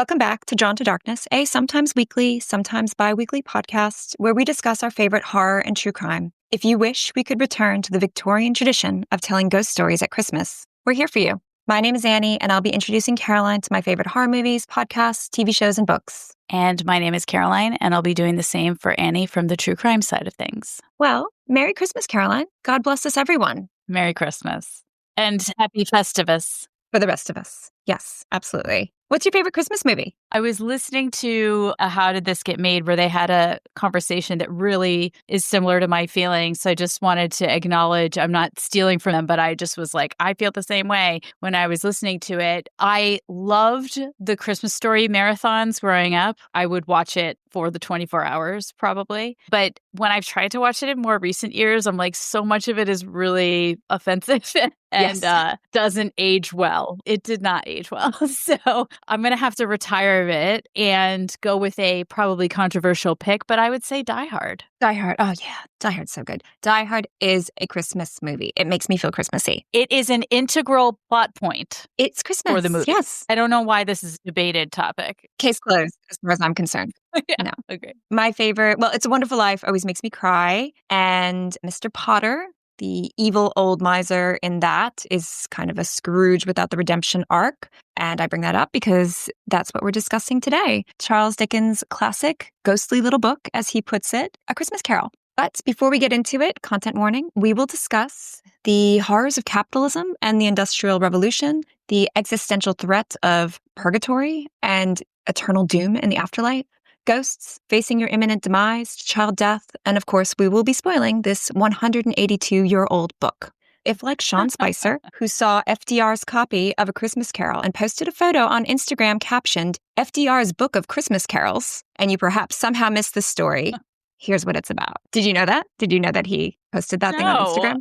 Welcome back to Drawn to Darkness, a sometimes weekly, sometimes bi-weekly podcast where we discuss our favorite horror and true crime. If you wish we could return to the Victorian tradition of telling ghost stories at Christmas, we're here for you. My name is Annie, and I'll be introducing Caroline to my favorite horror movies, podcasts, TV shows, and books. And my name is Caroline, and I'll be doing the same for Annie from the true crime side of things. Well, Merry Christmas, Caroline. God bless us, everyone. Merry Christmas. And happy Festivus. For the rest of us. Yes, absolutely. What's your favorite Christmas movie? I was listening to a How Did This Get Made, where they had a conversation that really is similar to my feelings. So I just wanted to acknowledge, I'm not stealing from them, but I just was like, I feel the same way when I was listening to it. I loved the Christmas Story marathons growing up. I would watch it for the 24 hours probably. But when I've tried to watch it in more recent years, I'm like, so much of it is really offensive and doesn't age well. It did not age well. So I'm going to have to retire it and go with a probably controversial pick, but I would say Die Hard. Die Hard. Oh, yeah. Die Hard's so good. Die Hard is a Christmas movie. It makes me feel Christmassy. It is an integral plot point. It's Christmas. For the movie. Yes. I don't know why this is a debated topic. Case closed, as far as I'm concerned. Yeah. No. Okay. My favorite, well, It's a Wonderful Life always makes me cry. And Mr. Potter, the evil old miser in that, is kind of a Scrooge without the redemption arc. And I bring that up because that's what we're discussing today. Charles Dickens' classic, ghostly little book, as he puts it, A Christmas Carol. But before we get into it, content warning, we will discuss the horrors of capitalism and the Industrial Revolution, the existential threat of purgatory and eternal doom in the afterlife, ghosts, facing your imminent demise, child death, and of course, we will be spoiling this 182-year-old book. If, like Sean Spicer, who saw FDR's copy of A Christmas Carol and posted a photo on Instagram captioned, FDR's Book of Christmas Carols, and you perhaps somehow missed the story, here's what it's about. Did you know that? Did you know that he posted that thing on Instagram?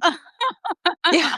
Yeah.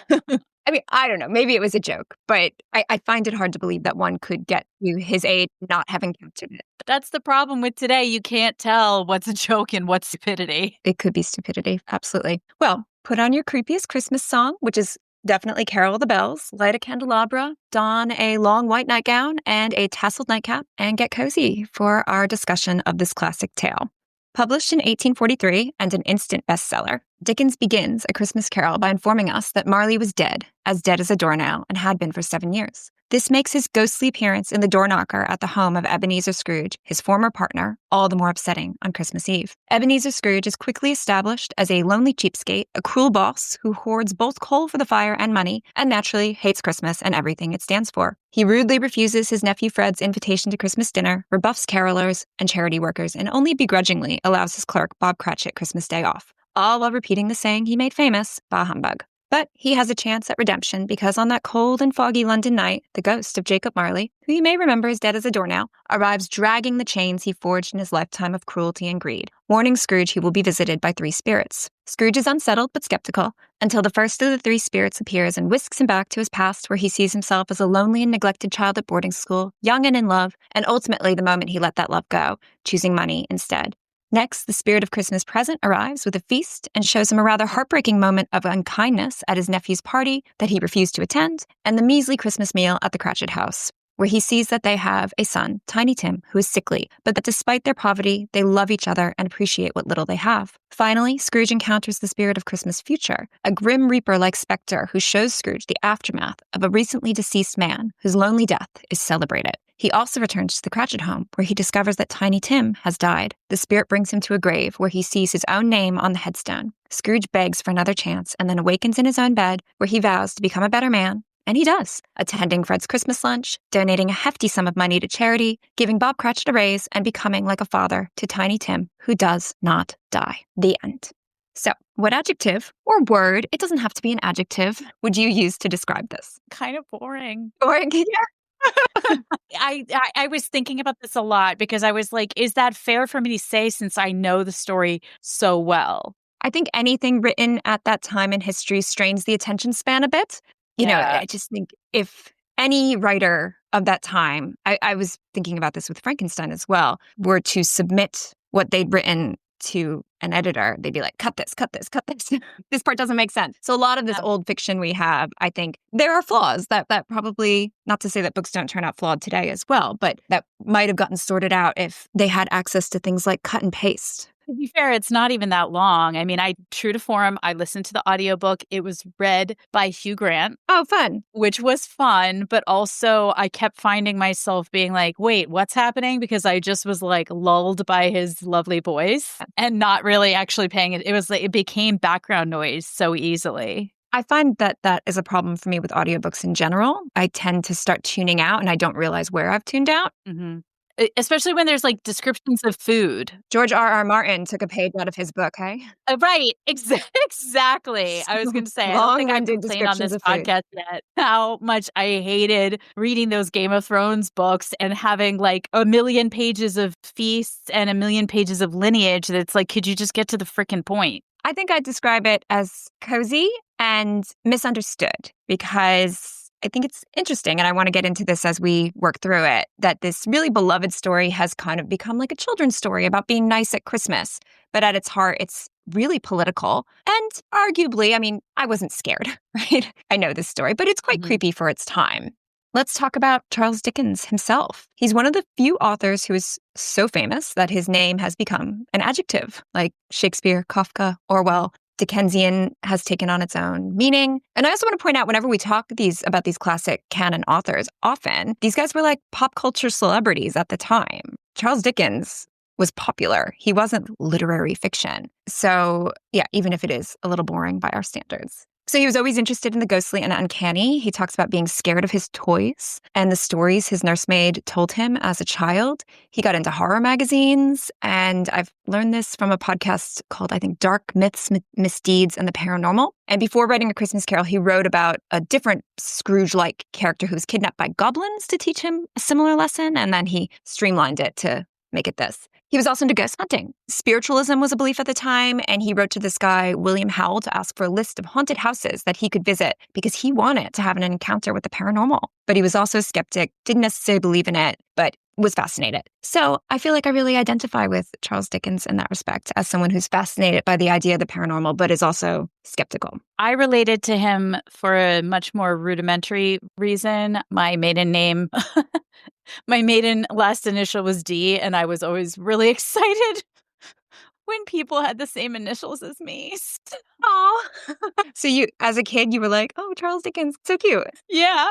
I mean, I don't know. Maybe it was a joke, but I find it hard to believe that one could get to his age not having captured it. That's the problem with today. You can't tell what's a joke and what's stupidity. It could be stupidity. Absolutely. Well, put on your creepiest Christmas song, which is definitely Carol of the Bells, light a candelabra, don a long white nightgown and a tasseled nightcap, and get cozy for our discussion of this classic tale. Published in 1843 and an instant bestseller, Dickens begins A Christmas Carol by informing us that Marley was dead as a doornail, and had been for 7 years. This makes his ghostly appearance in the door knocker at the home of Ebenezer Scrooge, his former partner, all the more upsetting on Christmas Eve. Ebenezer Scrooge is quickly established as a lonely cheapskate, a cruel boss who hoards both coal for the fire and money, and naturally hates Christmas and everything it stands for. He rudely refuses his nephew Fred's invitation to Christmas dinner, rebuffs carolers and charity workers, and only begrudgingly allows his clerk, Bob Cratchit, Christmas Day off, all while repeating the saying he made famous, bah humbug. But he has a chance at redemption because on that cold and foggy London night, the ghost of Jacob Marley, who you may remember is dead as a doornail, arrives dragging the chains he forged in his lifetime of cruelty and greed, warning Scrooge he will be visited by 3 spirits. Scrooge is unsettled but skeptical until the first of the 3 spirits appears and whisks him back to his past, where he sees himself as a lonely and neglected child at boarding school, young and in love, and ultimately the moment he let that love go, choosing money instead. Next, the spirit of Christmas present arrives with a feast and shows him a rather heartbreaking moment of unkindness at his nephew's party that he refused to attend, and the measly Christmas meal at the Cratchit house, where he sees that they have a son, Tiny Tim, who is sickly, but that despite their poverty, they love each other and appreciate what little they have. Finally, Scrooge encounters the spirit of Christmas future, a grim reaper-like specter who shows Scrooge the aftermath of a recently deceased man whose lonely death is celebrated. He also returns to the Cratchit home, where he discovers that Tiny Tim has died. The spirit brings him to a grave where he sees his own name on the headstone. Scrooge begs for another chance and then awakens in his own bed, where he vows to become a better man. And he does, attending Fred's Christmas lunch, donating a hefty sum of money to charity, giving Bob Cratchit a raise, and becoming like a father to Tiny Tim, who does not die. The end. So, what adjective or word, it doesn't have to be an adjective, would you use to describe this? Kind of boring. Boring, yeah. I was thinking about this a lot because I was like, is that fair for me to say since I know the story so well? I think anything written at that time in history strains the attention span a bit. You know, I just think if any writer of that time, I was thinking about this with Frankenstein as well, were to submit what they'd written to an editor, they'd be like, cut this, cut this, cut this. This part doesn't make sense. So a lot of this old fiction we have, I think there are flaws that probably, not to say that books don't turn out flawed today as well, but that might have gotten sorted out if they had access to things like cut and paste. To be fair, it's not even that long. I mean, true to form, I listened to the audiobook. It was read by Hugh Grant. Oh, fun. Which was fun, but also I kept finding myself being like, wait, what's happening? Because I just was like lulled by his lovely voice and not really actually paying it. It was like, it became background noise so easily. I find that is a problem for me with audiobooks in general. I tend to start tuning out and I don't realize where I've tuned out. Mm-hmm. Especially when there's like descriptions of food. George R.R. Martin took a page out of his book, hey? Right. Exactly. I was going to say, I don't think I've complained on this podcast yet how much I hated reading those Game of Thrones books and having like a million pages of feasts and a million pages of lineage. That's like, could you just get to the freaking point? I think I'd describe it as cozy and misunderstood because I think it's interesting, and I want to get into this as we work through it, that this really beloved story has kind of become like a children's story about being nice at Christmas. But at its heart, it's really political. And arguably, I mean, I wasn't scared, right? I know this story, but it's quite creepy for its time. Let's talk about Charles Dickens himself. He's one of the few authors who is so famous that his name has become an adjective, like Shakespeare, Kafka, Orwell. Dickensian has taken on its own meaning. And I also want to point out, whenever we talk about these classic canon authors, often these guys were like pop culture celebrities at the time. Charles Dickens was popular. He wasn't literary fiction. So yeah, even if it is a little boring by our standards. So he was always interested in the ghostly and uncanny. He talks about being scared of his toys and the stories his nursemaid told him as a child. He got into horror magazines, and I've learned this from a podcast called, I think, Dark Myths, Misdeeds, and the Paranormal. And before writing A Christmas Carol, he wrote about a different Scrooge-like character who was kidnapped by goblins to teach him a similar lesson, and then he streamlined it to make it this. He was also into ghost hunting. Spiritualism was a belief at the time, and he wrote to this guy, William Howell, to ask for a list of haunted houses that he could visit because he wanted to have an encounter with the paranormal. But he was also a skeptic, didn't necessarily believe in it, but was fascinated. So I feel like I really identify with Charles Dickens in that respect as someone who's fascinated by the idea of the paranormal, but is also skeptical. I related to him for a much more rudimentary reason. My maiden name... My maiden last initial was D, and I was always really excited when people had the same initials as me. Oh, so you, as a kid, you were like, oh, Charles Dickens, so cute. Yeah.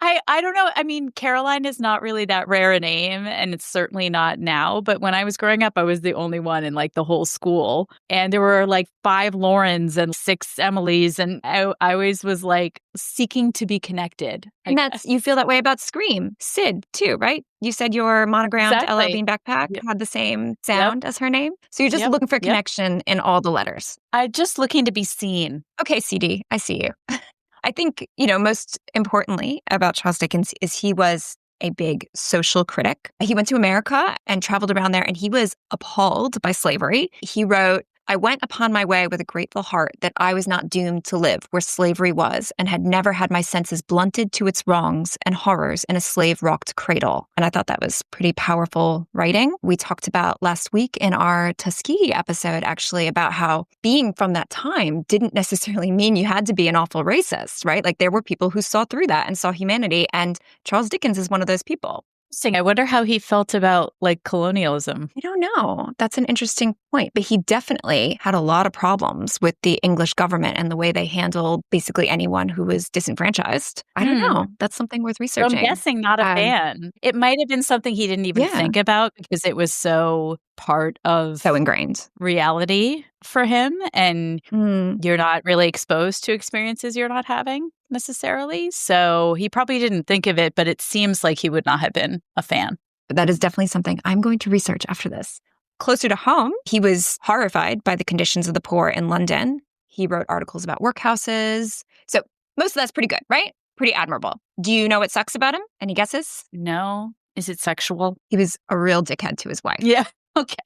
I don't know. I mean, Caroline is not really that rare a name, and it's certainly not now. But when I was growing up, I was the only one in like the whole school. And there were like 5 Laurens and 6 Emilys. And I always was like seeking to be connected. And you feel that way about Scream. Sid, too, right? You said your monogrammed LL Bean backpack had the same sound as her name. So you're just looking for a connection in all the letters. I'm just looking to be seen. Okay, CD, I see you. I think, most importantly about Charles Dickens is he was a big social critic. He went to America and traveled around there, and he was appalled by slavery. He wrote, I went upon my way with a grateful heart that I was not doomed to live where slavery was and had never had my senses blunted to its wrongs and horrors in a slave-rocked cradle. And I thought that was pretty powerful writing. We talked about last week in our Tuskegee episode, actually, about how being from that time didn't necessarily mean you had to be an awful racist, right? Like there were people who saw through that and saw humanity. And Charles Dickens is one of those people. I wonder how he felt about like colonialism. I don't know. That's an interesting point. But he definitely had a lot of problems with the English government and the way they handled basically anyone who was disenfranchised. I don't know. That's something worth researching. I'm guessing not a fan. It might have been something he didn't even think about because it was so part of so ingrained reality for him. And you're not really exposed to experiences you're not having necessarily. So he probably didn't think of it, but it seems like he would not have been a fan. That is definitely something I'm going to research after this. Closer to home, he was horrified by the conditions of the poor in London. He wrote articles about workhouses. So most of that's pretty good, right? Pretty admirable. Do you know what sucks about him? Any guesses? No. Is it sexual? He was a real dickhead to his wife. Yeah. Okay.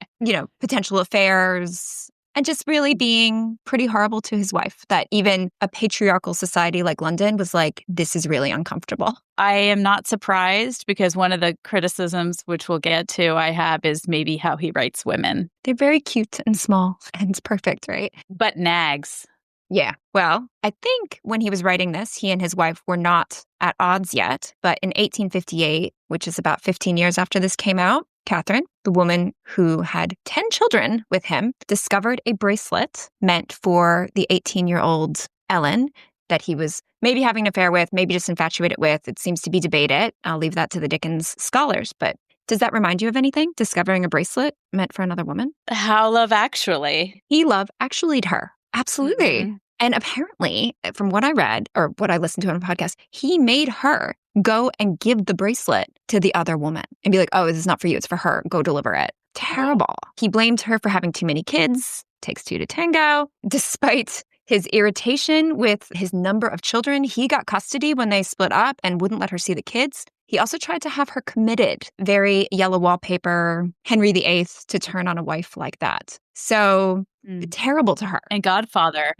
Potential affairs, And just really being pretty horrible to his wife, that even a patriarchal society like London was like, this is really uncomfortable. I am not surprised because one of the criticisms, which we'll get to, I have is maybe how he writes women. They're very cute and small and perfect, right? But nags. Yeah. Well, I think when he was writing this, he and his wife were not at odds yet. But in 1858, which is about 15 years after this came out, Catherine, the woman who had 10 children with him, discovered a bracelet meant for the 18-year-old Ellen that he was maybe having an affair with, maybe just infatuated with. It seems to be debated. I'll leave that to the Dickens scholars. But does that remind you of anything? Discovering a bracelet meant for another woman? How Love Actually. He Love Actually'd her. Absolutely. Mm-hmm. And apparently, from what I read or what I listened to on a podcast, he made her go and give the bracelet to the other woman and be like, oh, this is not for you. It's for her. Go deliver it. Terrible. He blamed her for having too many kids. Takes two to tango. Despite his irritation with his number of children, he got custody when they split up and wouldn't let her see the kids. He also tried to have her committed. Very yellow wallpaper, Henry VIII to turn on a wife like that. So terrible to her. And Godfather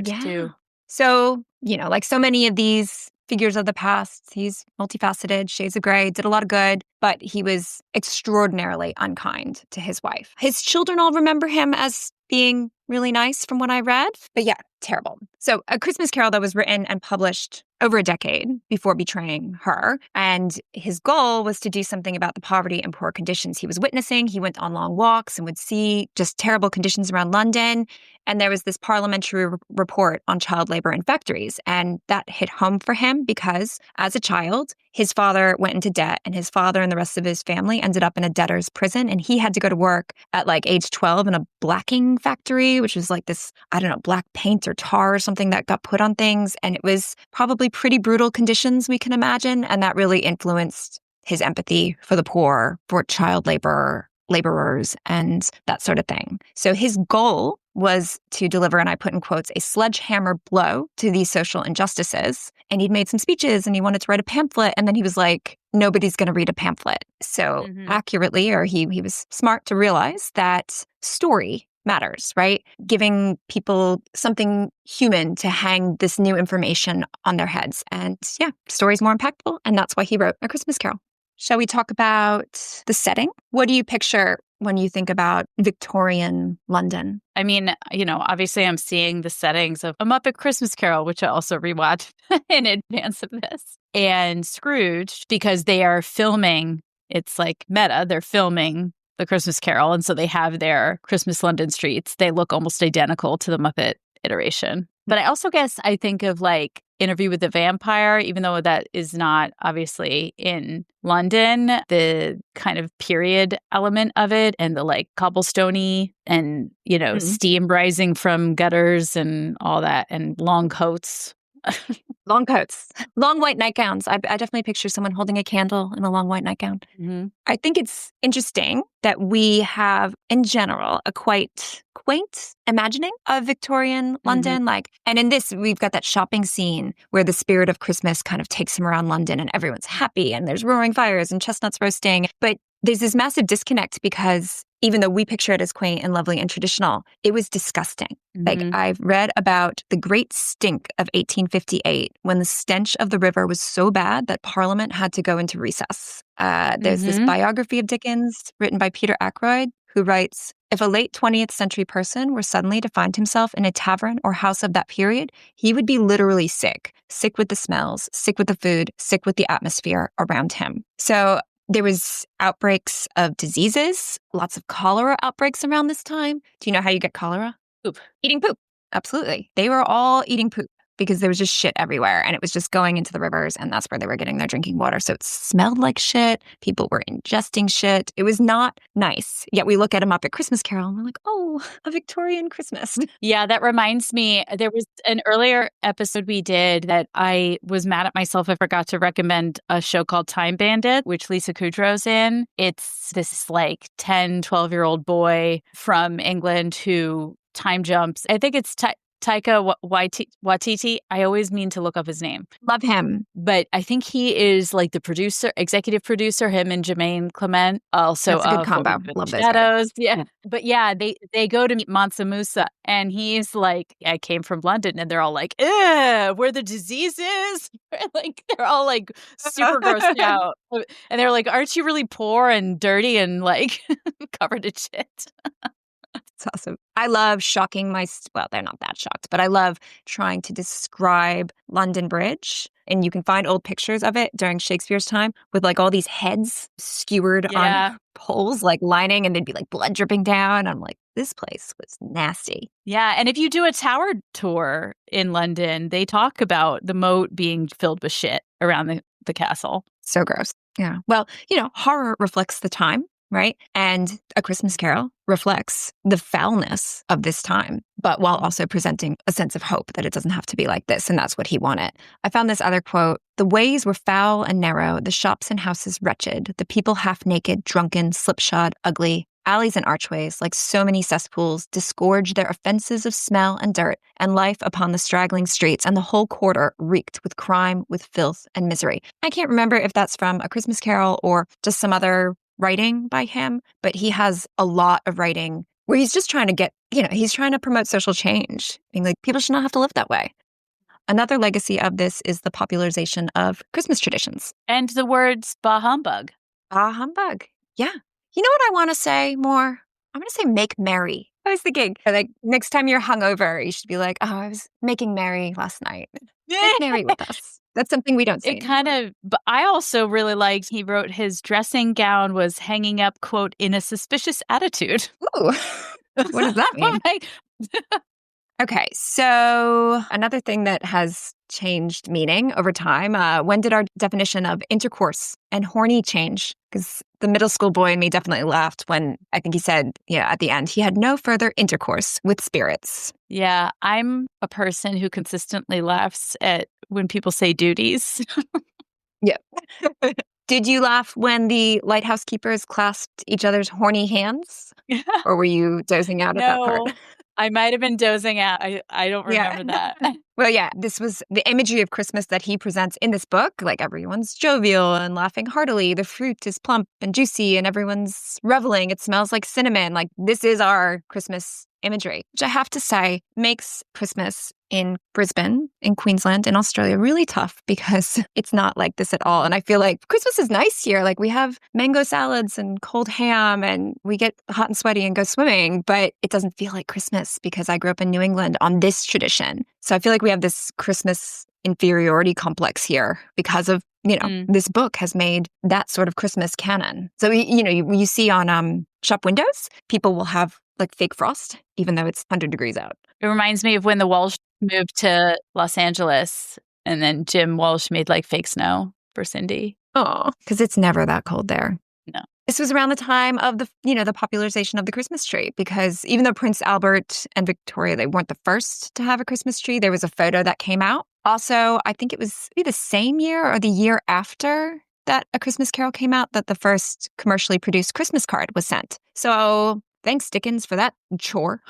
too. So, like so many of these figures of the past, he's multifaceted, shades of gray, did a lot of good, but he was extraordinarily unkind to his wife. His children all remember him as being really nice from what I read, but yeah, terrible. So A Christmas Carol that was written and published over a decade before betraying her. And his goal was to do something about the poverty and poor conditions he was witnessing. He went on long walks and would see just terrible conditions around London. And there was this parliamentary report on child labor in factories. And that hit home for him because as a child, his father went into debt and his father and the rest of his family ended up in a debtor's prison. And he had to go to work at like age 12 in a blacking factory, which was like this, I don't know, black paint or tar or something that got put on things. And it was probably pretty brutal conditions we can imagine. And that really influenced his empathy for the poor, for child laborers, and that sort of thing. So his goal was to deliver, and I put in quotes, a sledgehammer blow to these social injustices. And he'd made some speeches and he wanted to write a pamphlet. And then he was like, nobody's going to read a pamphlet. So accurately, or he was smart to realize that story matters, right? Giving people something human to hang this new information on their heads. And yeah, story's more impactful. And that's why he wrote A Christmas Carol. Shall we talk about the setting? What do you picture when you think about Victorian London? I mean, obviously I'm seeing the settings of A Muppet Christmas Carol, which I also rewatched in advance of this, and Scrooge, because they are filming, it's like meta, they're filming The Christmas Carol. And so they have their Christmas London streets. They look almost identical to the Muppet iteration. But I also guess I think of like Interview with the Vampire, even though that is not obviously in London, the kind of period element of it and the like cobblestoney and, steam rising from gutters and all that and long coats. Long coats, long white nightgowns. I definitely picture someone holding a candle in a long white nightgown. Mm-hmm. I think it's interesting that we have, in general, a quite quaint imagining of Victorian London. And in this, we've got that shopping scene where the spirit of Christmas kind of takes him around London and everyone's happy and there's roaring fires and chestnuts roasting. But there's this massive disconnect because even though we picture it as quaint and lovely and traditional, it was disgusting. Like I've read about the great stink of 1858 when the stench of the river was so bad that Parliament had to go into recess. There's this biography of Dickens written by Peter Ackroyd who writes, if a late 20th century person were suddenly to find himself in a tavern or house of that period, he would be literally sick with the smells, sick with the food, sick with the atmosphere around him. So there was outbreaks of diseases, lots of cholera outbreaks around this time. Do you know how you get cholera? Poop. Eating poop. Absolutely. They were all eating poop because there was just shit everywhere and it was just going into the rivers and that's where they were getting their drinking water. So it smelled like shit. People were ingesting shit. It was not nice. Yet we look at them up at Christmas Carol and we're like, oh, a Victorian Christmas. Yeah, that reminds me, there was an earlier episode we did that I was mad at myself. I forgot to recommend a show called Time Bandit, which Lisa Kudrow's in. It's this like 10, 12-year-old boy from England who time jumps. I think it's Taika Waititi. I always mean to look up his name. Love him. But I think he is like the producer, executive producer, him and Jermaine Clement. Also, That's a good What We combo. Do in Love the those guys. Shadows. Yeah. But yeah, they go to meet Mansa Musa, and he's like, I came from London, and they're all like, where the disease is. Like, they're all like super grossed out. And they're like, aren't you really poor and dirty and like covered in shit? It's awesome. I love shocking well, they're not that shocked, but I love trying to describe London Bridge. And you can find old pictures of it during Shakespeare's time with like all these heads skewered on poles, like lining, and they'd be like blood dripping down. I'm like, this place was nasty. Yeah. And if you do a tower tour in London, they talk about the moat being filled with shit around the castle. So gross. Yeah. Well, horror reflects the time. Right? And A Christmas Carol reflects the foulness of this time, but while also presenting a sense of hope that it doesn't have to be like this. And that's what he wanted. I found this other quote: "The ways were foul and narrow, the shops and houses wretched, the people half naked, drunken, slipshod, ugly. Alleys and archways, like so many cesspools, disgorged their offences of smell and dirt, and life upon the straggling streets, and the whole quarter reeked with crime, with filth and misery." I can't remember if that's from A Christmas Carol or just some other writing by him, but he has a lot of writing where he's just trying to get, he's trying to promote social change, being like, people should not have to live that way. Another legacy of this is the popularization of Christmas traditions. And the words bah humbug. Bah humbug. Yeah. You know what I want to say more? I'm going to say make merry. I was thinking, like, next time you're hungover, you should be like, oh, I was making merry last night. Make merry with us. That's something we don't see. But I also really liked, he wrote his dressing gown was hanging up, quote, in a suspicious attitude. Ooh, what does that mean? Okay, so another thing that has changed meaning over time, when did our definition of intercourse and horny change? Because the middle school boy in me definitely laughed when I think he said, at the end, he had no further intercourse with spirits. Yeah, I'm a person who consistently laughs at when people say duties. Yeah. Did you laugh when the lighthouse keepers clasped each other's horny hands? Or were you dozing out at that part? I might have been dozing out. I don't remember that. Well, yeah, this was the imagery of Christmas that he presents in this book. Like, everyone's jovial and laughing heartily. The fruit is plump and juicy and everyone's reveling. It smells like cinnamon. Like, this is our Christmas imagery, which I have to say makes Christmas in Brisbane, in Queensland, in Australia really tough because it's not like this at all. And I feel like Christmas is nice here. Like, we have mango salads and cold ham and we get hot and sweaty and go swimming, but it doesn't feel like Christmas because I grew up in New England on this tradition. So I feel like we have this Christmas inferiority complex here because of, this book has made that sort of Christmas canon. So, you see on shop windows, people will have like fake frost, even though it's 100 degrees out. It reminds me of when the Walsh moved to Los Angeles and then Jim Walsh made like fake snow for Cindy. Oh, because it's never that cold there. No. This was around the time of the popularization of the Christmas tree, because even though Prince Albert and Victoria, they weren't the first to have a Christmas tree, there was a photo that came out. Also, I think it was maybe the same year or the year after that A Christmas Carol came out that the first commercially produced Christmas card was sent. So thanks, Dickens, for that chore.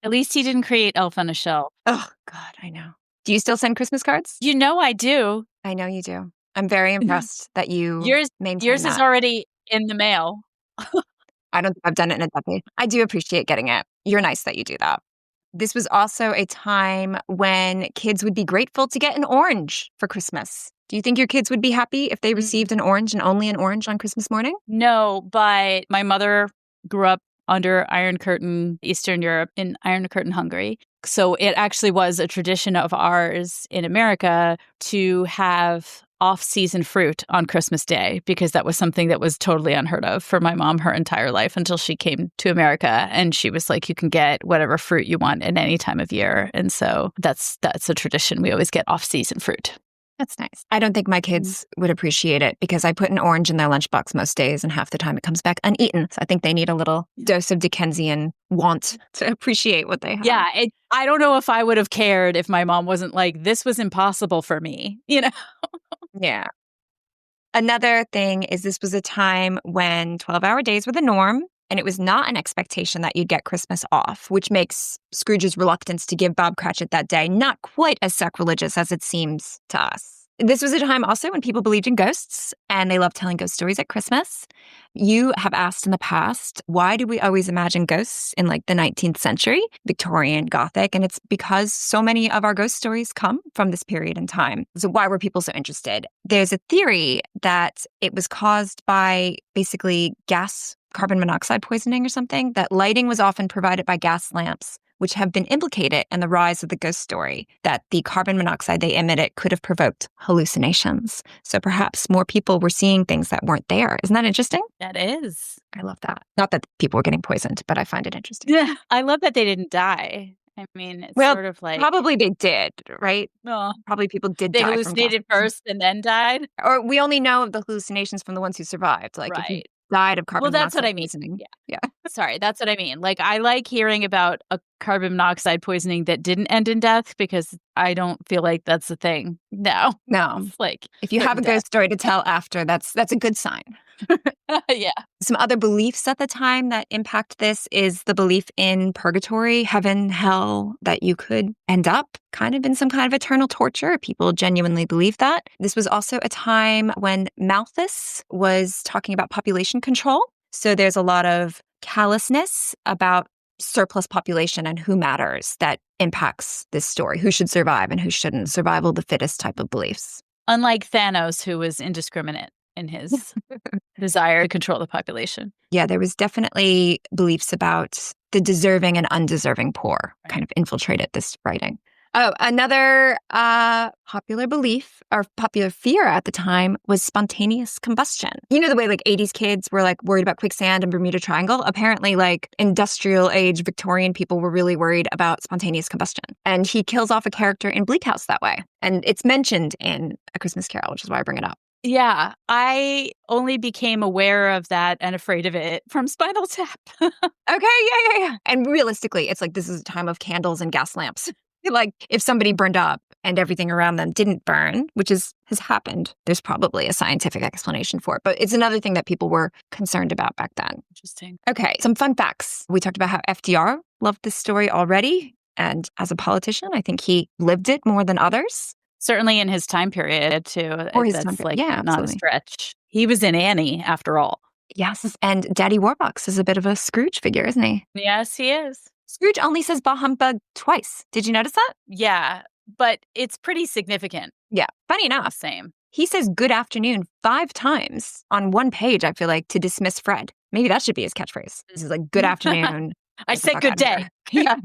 At least he didn't create Elf on a Shelf. Oh, God, I know. Do you still send Christmas cards? You know I do. I know you do. I'm very impressed that you maintain yours that. Is already in the mail. I don't think I've done it in a decade. I do appreciate getting it. You're nice that you do that. This was also a time when kids would be grateful to get an orange for Christmas. Do you think your kids would be happy if they received an orange and only an orange on Christmas morning? No, but my mother grew up under Iron Curtain, Eastern Europe, in Iron Curtain, Hungary. So it actually was a tradition of ours in America to have off-season fruit on Christmas Day, because that was something that was totally unheard of for my mom her entire life until she came to America. And she was like, you can get whatever fruit you want at any time of year. And so that's a tradition. We always get off-season fruit. That's nice. I don't think my kids would appreciate it because I put an orange in their lunchbox most days and half the time it comes back uneaten. So I think they need a little dose of Dickensian want to appreciate what they have. Yeah. I don't know if I would have cared if my mom wasn't like, this was impossible for me, Yeah. Another thing is this was a time when 12-hour days were the norm. And it was not an expectation that you'd get Christmas off, which makes Scrooge's reluctance to give Bob Cratchit that day not quite as sacrilegious as it seems to us. This was a time also when people believed in ghosts and they loved telling ghost stories at Christmas. You have asked in the past, why do we always imagine ghosts in like the 19th century, Victorian, Gothic? And it's because so many of our ghost stories come from this period in time. So why were people so interested? There's a theory that it was caused by basically carbon monoxide poisoning or something, that lighting was often provided by gas lamps, which have been implicated in the rise of the ghost story, that the carbon monoxide they emitted could have provoked hallucinations. So perhaps more people were seeing things that weren't there. Isn't that interesting? That is. I love that. Not that people were getting poisoned, but I find it interesting. Yeah. I love that they didn't die. I mean, it's sort of like... Probably they did, right? Oh, probably people did they die hallucinated first and then died? Or we only know of the hallucinations from the ones who survived. Like if you died of carbon monoxide that's what I mean. poisoning. Yeah. Sorry, that's what I mean. Like, I like hearing about a carbon monoxide poisoning that didn't end in death because I don't feel like that's a thing. No. It's like if you have a ghost story to tell after, that's a good sign. Yeah. Some other beliefs at the time that impact this is the belief in purgatory, heaven, hell, that you could end up kind of in some kind of eternal torture. People genuinely believe that. This was also a time when Malthus was talking about population control. So there's a lot of callousness about surplus population and who matters that impacts this story, who should survive and who shouldn't, survival of the fittest type of beliefs. Unlike Thanos, who was indiscriminate in his desire to control the population. Yeah, there was definitely beliefs about the deserving and undeserving poor kind of infiltrated this writing. Oh, another popular belief or popular fear at the time was spontaneous combustion. You know the way like 80s kids were like worried about quicksand and Bermuda Triangle? Apparently like industrial age Victorian people were really worried about spontaneous combustion. And he kills off a character in Bleak House that way. And it's mentioned in A Christmas Carol, which is why I bring it up. Yeah, I only became aware of that and afraid of it from Spinal Tap. Okay, yeah. And realistically, it's like this is a time of candles and gas lamps. Like if somebody burned up and everything around them didn't burn, which has happened, there's probably a scientific explanation for it. But it's another thing that people were concerned about back then. Interesting. Okay, some fun facts. We talked about how FDR loved this story already. And as a politician, I think he lived it more than others. Certainly in his time period, too. Or his That's time period. like Yeah, not a stretch. He was in Annie, after all. Yes. And Daddy Warbucks is a bit of a Scrooge figure, isn't he? Yes, he is. Scrooge only says bah humbug twice. Did you notice that? Yeah, but it's pretty significant. Yeah. Funny enough. Same. He says good afternoon 5 times on one page, I feel like, to dismiss Fred. Maybe that should be his catchphrase. This is like good afternoon. I said good day. Yeah.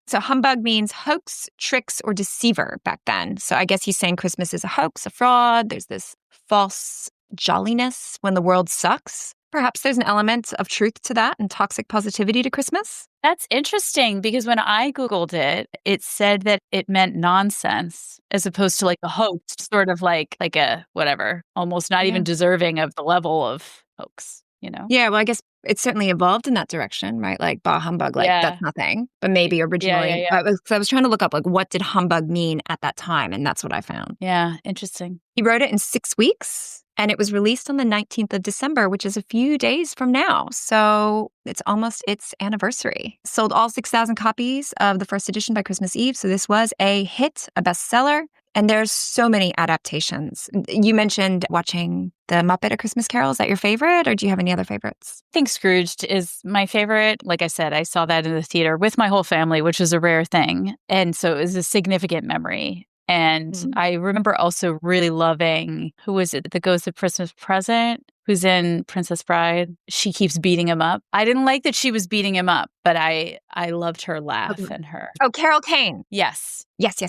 So humbug means hoax, tricks, or deceiver back then. So I guess he's saying Christmas is a hoax, a fraud. There's this false jolliness when the world sucks. Perhaps there's an element of truth to that and toxic positivity to Christmas. That's interesting because when I Googled it, it said that it meant nonsense as opposed to like a hoax, sort of like a whatever, almost not even deserving of the level of hoax, you know? Yeah, well, I guess it certainly evolved in that direction, right? Like bah humbug, like that's nothing. But maybe originally, I was trying to look up like what did humbug mean at that time, and that's what I found. Yeah, interesting. He wrote it in 6 weeks, and it was released on the 19th of December, which is a few days from now. So it's almost its anniversary. Sold all 6,000 copies of the first edition by Christmas Eve. So this was a hit, a bestseller. And there's so many adaptations. You mentioned watching the Muppet A Christmas Carol. Is that your favorite, or do you have any other favorites? I think Scrooged is my favorite. Like I said, I saw that in the theater with my whole family, which is a rare thing. And so it was a significant memory. And I remember also really loving, who was it, the Ghost of Christmas Present, who's in Princess Bride. She keeps beating him up. I didn't like that she was beating him up, but I loved her laugh and her. Oh, Carol Kane. Yes. Yes.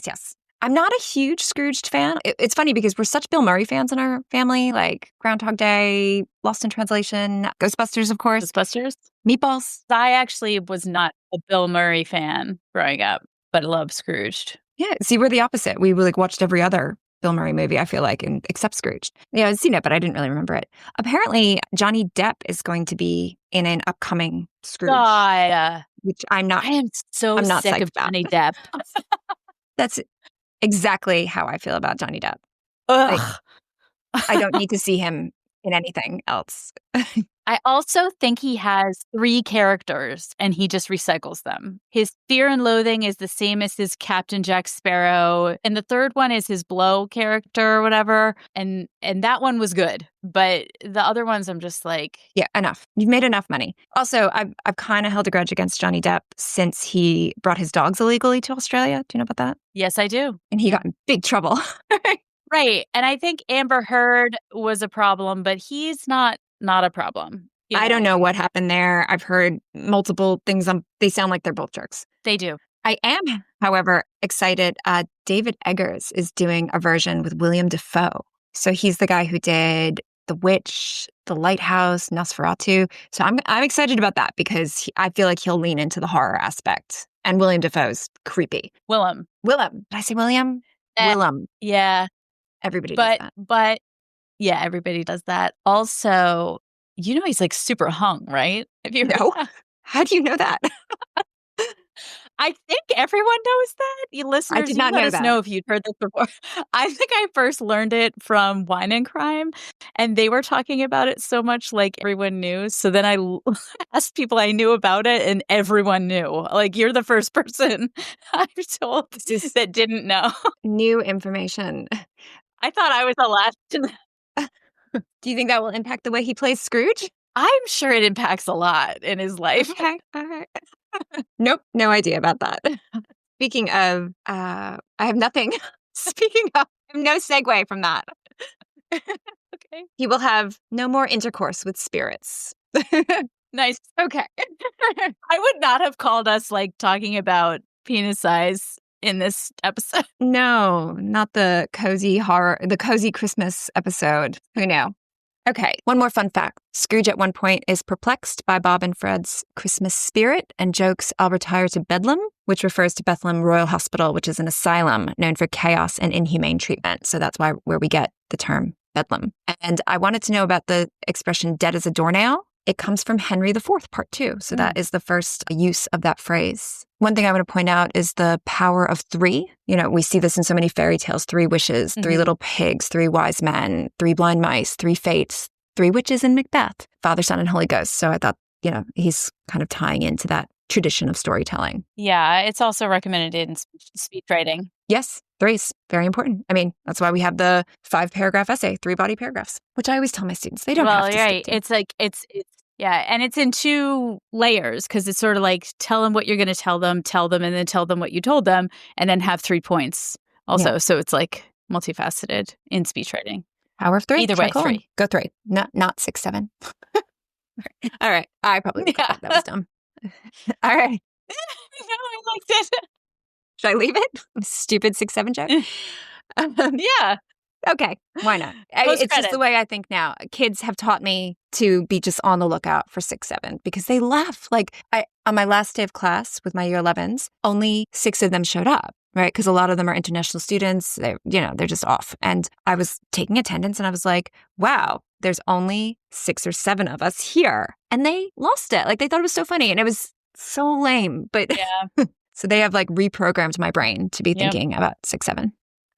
I'm not a huge Scrooged fan. It's funny because we're such Bill Murray fans in our family, like Groundhog Day, Lost in Translation, Ghostbusters, of course. Ghostbusters? Meatballs. I actually was not a Bill Murray fan growing up, but I love Scrooged. Yeah, see, we're the opposite. We like watched every other Bill Murray movie, I feel like, except Scrooged. Yeah, I'd seen it, but I didn't really remember it. Apparently, Johnny Depp is going to be in an upcoming Scrooge. God. Which I'm not. I am so sick of Johnny Depp. That's exactly how I feel about Johnny Depp. Ugh. Like, I don't need to see him in anything else. I also think he has 3 characters and he just recycles them. His fear and loathing is the same as his Captain Jack Sparrow. And the third one is his blow character or whatever. And that one was good. But the other ones I'm just like, yeah, enough. You've made enough money. Also, I've kind of held a grudge against Johnny Depp since he brought his dogs illegally to Australia. Do you know about that? yes, I do. And he got in big trouble. Right. And I think Amber Heard was a problem, but he's not a problem. I don't know what happened there. I've heard multiple things. They sound like they're both jerks. They do. I am, however, excited. David Eggers is doing a version with William Dafoe. So he's the guy who did The Witch, The Lighthouse, Nosferatu. So I'm excited about that because I feel like he'll lean into the horror aspect. And William Dafoe's creepy. Willem. Did I say William? Willem. Yeah. Everybody does that. But yeah, everybody does that. Also, he's like super hung, right? If you know, how do you know that? I think everyone knows that. You listeners, I did not let know us that. know if you'd heard this before. I think I first learned it from Wine and Crime, and they were talking about it so much, like everyone knew. So then I asked people I knew about it, and everyone knew. Like, you're the first person I've told that didn't know. New information. I thought I was the last to know. Do you think that will impact the way he plays Scrooge? I'm sure it impacts a lot in his life. Okay. All right. Nope. No idea about that. Speaking of, I have nothing. Speaking of, I have no segue from that. Okay. He will have no more intercourse with spirits. Nice. Okay. I would not have called us like talking about penis size in this episode. No, not the cozy horror, the cozy Christmas episode. Who knew? Okay, one more fun fact. Scrooge at one point is perplexed by Bob and Fred's Christmas spirit and jokes, "I'll retire to Bedlam," which refers to Bethlehem Royal Hospital, which is an asylum known for chaos and inhumane treatment. So that's where we get the term Bedlam. And I wanted to know about the expression "dead as a doornail." It comes from Henry IV, Part 2. So that is the first use of that phrase. One thing I want to point out is the power of 3. We see this in so many fairy tales: 3 wishes, 3 little pigs, 3 wise men, 3 blind mice, 3 fates, 3 witches in Macbeth, Father, Son, and Holy Ghost. So I thought, he's kind of tying into that tradition of storytelling. Yeah, it's also recommended in speech writing. Yes, 3 is very important. I mean, that's why we have the 5-paragraph essay, 3 body paragraphs, which I always tell my students. They don't have to stick to. It's like, it's yeah, and it's in 2 layers because it's sort of like tell them what you're going to tell them, and then tell them what you told them, and then have 3 points also. Yeah. So it's like multifaceted in speech writing. Power of 3. Either way, 3. Go 3. Not 6, 7. All right. I probably that was dumb. All right. No, I liked it. Should I leave it? Stupid 6, 7 joke? Yeah. Okay, why not? It's just the way I think now. Kids have taught me to be just on the lookout for 6, 7 because they laugh. Like on my last day of class with my year 11s, only 6 of them showed up, right? Because a lot of them are international students. They're just off. And I was taking attendance and I was like, wow, there's only 6 or 7 of us here. And they lost it. Like they thought it was so funny and it was so lame. But yeah. So they have like reprogrammed my brain to be thinking about 6, 7.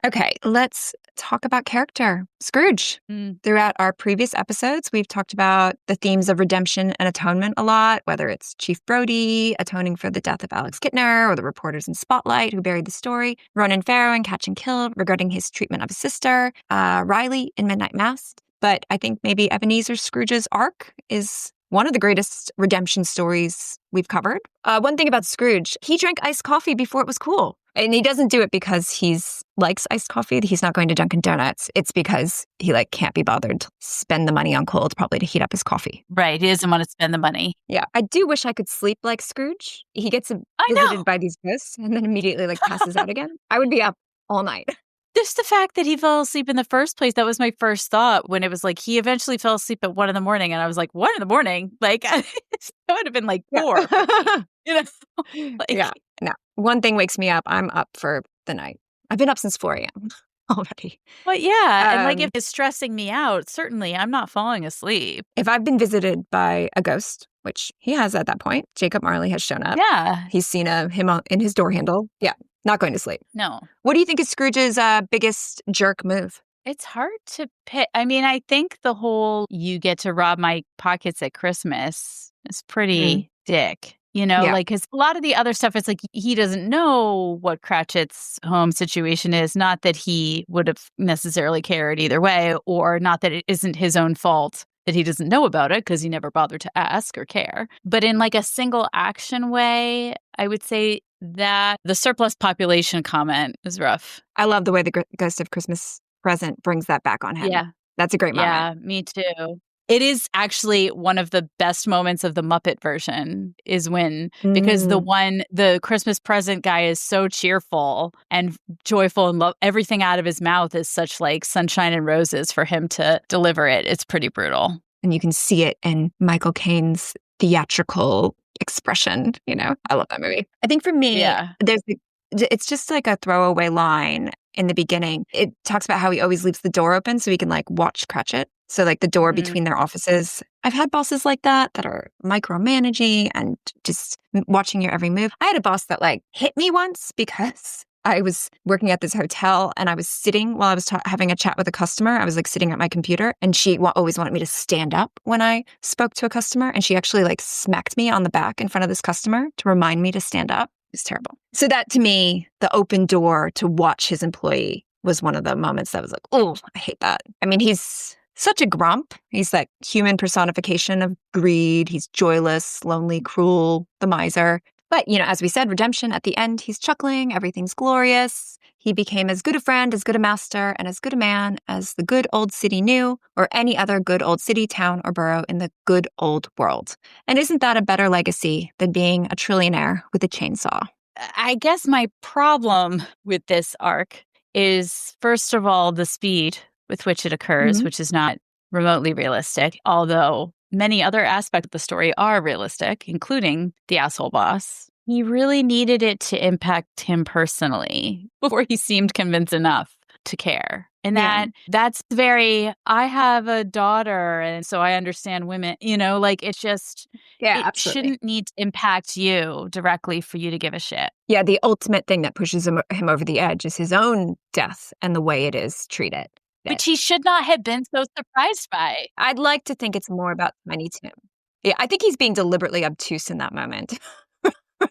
Okay, let's talk about character. Scrooge. Throughout our previous episodes, we've talked about the themes of redemption and atonement a lot, whether it's Chief Brody atoning for the death of Alex Gittner, or the reporters in Spotlight who buried the story, Ronan Farrow in Catch and Kill regarding his treatment of his sister, Riley in Midnight Mass. But I think maybe Ebenezer Scrooge's arc is one of the greatest redemption stories we've covered. One thing about Scrooge, he drank iced coffee before it was cool. And he doesn't do it because he's likes iced coffee. He's not going to Dunkin' Donuts. It's because he can't be bothered to spend the money on cold, probably to heat up his coffee. Right. He doesn't want to spend the money. Yeah. I do wish I could sleep like Scrooge. He gets visited by these ghosts and then immediately passes out again. I would be up all night. Just the fact that he fell asleep in the first place, that was my first thought when it was like he eventually fell asleep at 1 a.m. and I was like, 1 a.m? That would have been 4. Yeah. No. One thing wakes me up. I'm up for the night. I've been up since 4 a.m. already. But yeah, and if it's stressing me out, certainly I'm not falling asleep. If I've been visited by a ghost, which he has at that point, Jacob Marley has shown up. Yeah. He's seen him in his door handle. Yeah. Not going to sleep. No. What do you think is Scrooge's biggest jerk move? It's hard to pick. I mean, I think the whole "you get to rob my pockets at Christmas" is Mm. pretty Dick. You know, Yeah. like, because a lot of the other stuff, it's like he doesn't know what Cratchit's home situation is. Not that he would have necessarily cared either way, or not that it isn't his own fault that he doesn't know about it because he never bothered to ask or care. But in like a single action way, I would say that the surplus population comment is rough. I love the way the Ghost of Christmas Present brings that back on him. Yeah. That's a great moment. Yeah, me too. It is actually one of the best moments of the Muppet version is when, because Mm. the Christmas present guy is so cheerful and joyful and love everything out of his mouth is such like sunshine and roses for him to deliver it. It's pretty brutal. And you can see it in Michael Caine's theatrical expression. I love that movie. I think for me, Yeah. it's just like a throwaway line in the beginning. It talks about how he always leaves the door open so he can like watch Cratchit. So like the door between their offices. I've had bosses like that are micromanaging and just watching your every move. I had a boss that like hit me once because I was working at this hotel and I was sitting while I was having a chat with a customer. I was like sitting at my computer and she always wanted me to stand up when I spoke to a customer. And she actually like smacked me on the back in front of this customer to remind me to stand up. It was terrible. So that to me, the open door to watch his employee was one of the moments that was like, oh, I hate that. I mean, he's such a grump. He's that human personification of greed. He's joyless, lonely, cruel, the miser. But, as we said, redemption at the end, he's chuckling. Everything's glorious. He became as good a friend, as good a master, and as good a man as the good old city knew, or any other good old city, town, or borough in the good old world. And isn't that a better legacy than being a trillionaire with a chainsaw? I guess my problem with this arc is, first of all, the speed with which it occurs, which is not remotely realistic, although many other aspects of the story are realistic, including the asshole boss. He really needed it to impact him personally before he seemed convinced enough to care. And that's very, I have a daughter, and so I understand women, like it's just, it absolutely. shouldn't need to impact you directly for you to give a shit. Yeah, the ultimate thing that pushes him over the edge is his own death and the way it is treated. Which he should not have been so surprised by. I'd like to think it's more about Tiny Tim. Yeah, I think he's being deliberately obtuse in that moment.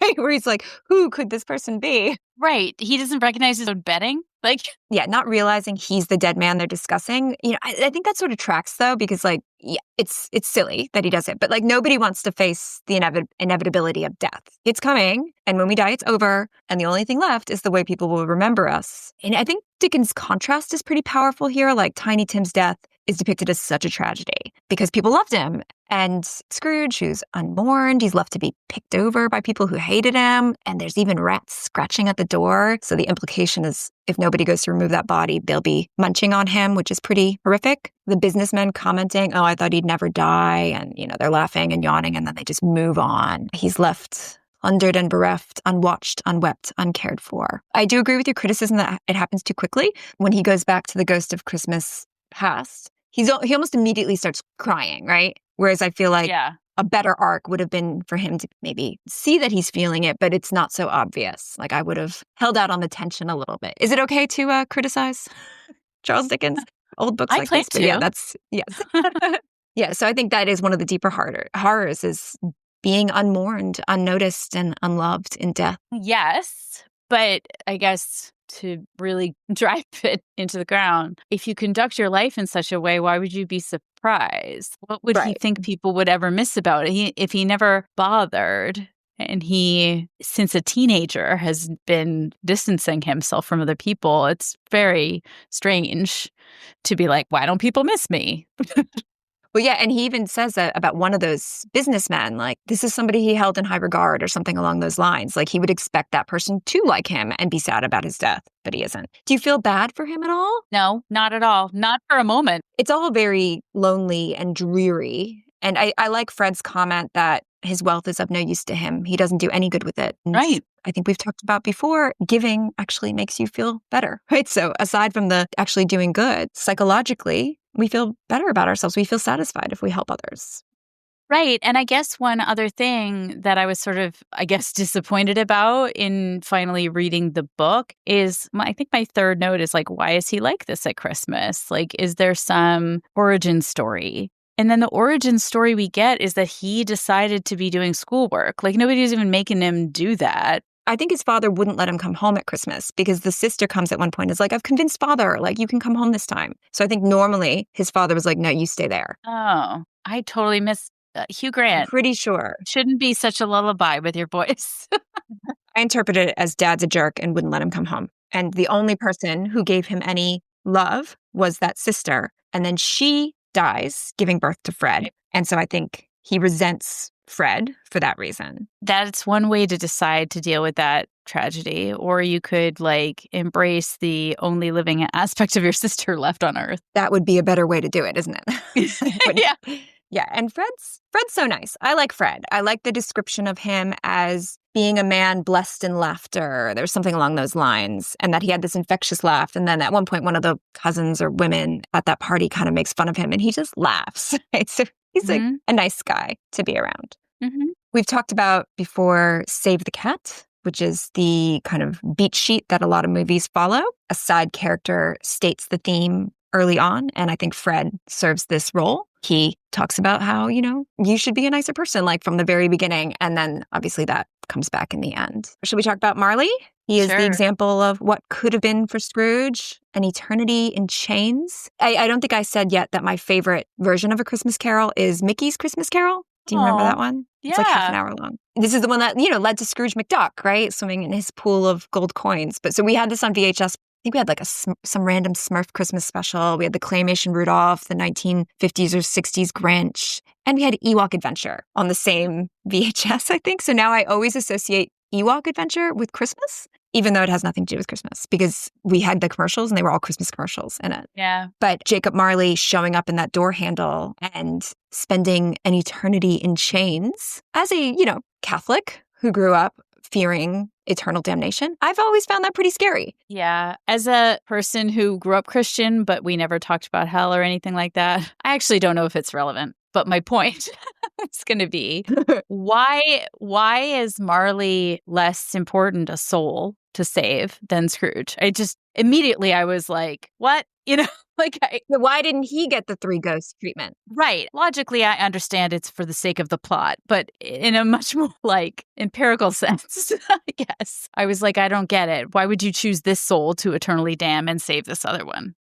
Right? Where he's like, who could this person be? Right. He doesn't recognize his own betting. Like, yeah, not realizing he's the dead man they're discussing. I think that sort of tracks though, because like, yeah, it's silly that he does it, but like nobody wants to face the inevitability of death. It's coming, and when we die, it's over, and the only thing left is the way people will remember us. And I think Dickens' contrast is pretty powerful here. Like Tiny Tim's death is depicted as such a tragedy because people loved him. And Scrooge, who's unmourned, he's left to be picked over by people who hated him. And there's even rats scratching at the door. So the implication is if nobody goes to remove that body, they'll be munching on him, which is pretty horrific. The businessmen commenting, oh, I thought he'd never die. And, they're laughing and yawning, and then they just move on. He's left plundered and bereft, unwatched, unwept, uncared for. I do agree with your criticism that it happens too quickly. When he goes back to the Ghost of Christmas Past, he almost immediately starts crying, right? Whereas I feel like a better arc would have been for him to maybe see that he's feeling it, but it's not so obvious. Like I would have held out on the tension a little bit. Is it okay to criticize Charles Dickens' old books like this? But yeah, yes. Yeah, so I think that is one of the deeper horrors is being unmourned, unnoticed, and unloved in death. Yes, but I guess to really drive it into the ground, if you conduct your life in such a way, why would you be surprised? What would he think people would ever miss about it? If he never bothered, and he, since a teenager, has been distancing himself from other people, it's very strange to be like, why don't people miss me? Well, yeah, and he even says that about one of those businessmen, like, this is somebody he held in high regard or something along those lines. Like, he would expect that person to like him and be sad about his death, but he isn't. Do you feel bad for him at all? No, not at all. Not for a moment. It's all very lonely and dreary. And I like Fred's comment that his wealth is of no use to him. He doesn't do any good with it. And right. I think we've talked about before, giving actually makes you feel better, right? So aside from the actually doing good, psychologically, we feel better about ourselves. We feel satisfied if we help others. Right. And I guess one other thing that I was sort of, I guess, disappointed about in finally reading the book is I think my third note is like, why is he like this at Christmas? Like, is there some origin story? And then the origin story we get is that he decided to be doing schoolwork. Like, nobody was even making him do that. I think his father wouldn't let him come home at Christmas because the sister comes at one point and is like, I've convinced father, like, you can come home this time. So I think normally his father was like, no, you stay there. Oh, I totally missed Hugh I'm Grant. pretty sure. Shouldn't be such a lullaby with your voice. I interpreted it as dad's a jerk and wouldn't let him come home. And the only person who gave him any love was that sister. And then she dies giving birth to Fred. And so I think he resents Fred for that reason. That's one way to decide to deal with that tragedy. Or you could like embrace the only living aspect of your sister left on Earth. That would be a better way to do it, isn't it? Yeah. Yeah. And Fred's so nice. I like Fred. I like the description of him as being a man blessed in laughter. There's something along those lines. And that he had this infectious laugh. And then at one point, one of the cousins or women at that party kind of makes fun of him and he just laughs. Right? So he's like a nice guy to be around. Mm-hmm. We've talked about before Save the Cat, which is the kind of beat sheet that a lot of movies follow. A side character states the theme early on. And I think Fred serves this role. He talks about how, you should be a nicer person, like from the very beginning. And then obviously that comes back in the end. Should we talk about Marley? He is the example of what could have been for Scrooge, an eternity in chains. I don't think I said yet that my favorite version of A Christmas Carol is Mickey's Christmas Carol. Do you remember that one? Yeah. It's like half an hour long. This is the one that, led to Scrooge McDuck, right? Swimming in his pool of gold coins. But so we had this on VHS. I think we had like some random Smurf Christmas special. We had the Claymation Rudolph, the 1950s or 60s Grinch, and we had Ewok Adventure on the same VHS, I think. So now I always associate Ewok Adventure with Christmas, even though it has nothing to do with Christmas, because we had the commercials and they were all Christmas commercials in it. Yeah. But Jacob Marley showing up in that door handle and spending an eternity in chains as a, Catholic who grew up fearing eternal damnation. I've always found that pretty scary. Yeah. As a person who grew up Christian, but we never talked about hell or anything like that, I actually don't know if it's relevant. But my point is going to be, why is Marley less important a soul to save than Scrooge? I was like, what? Why didn't he get the three ghosts treatment? Right. Logically, I understand it's for the sake of the plot, but in a much more empirical sense, I guess. I was like, I don't get it. Why would you choose this soul to eternally damn and save this other one?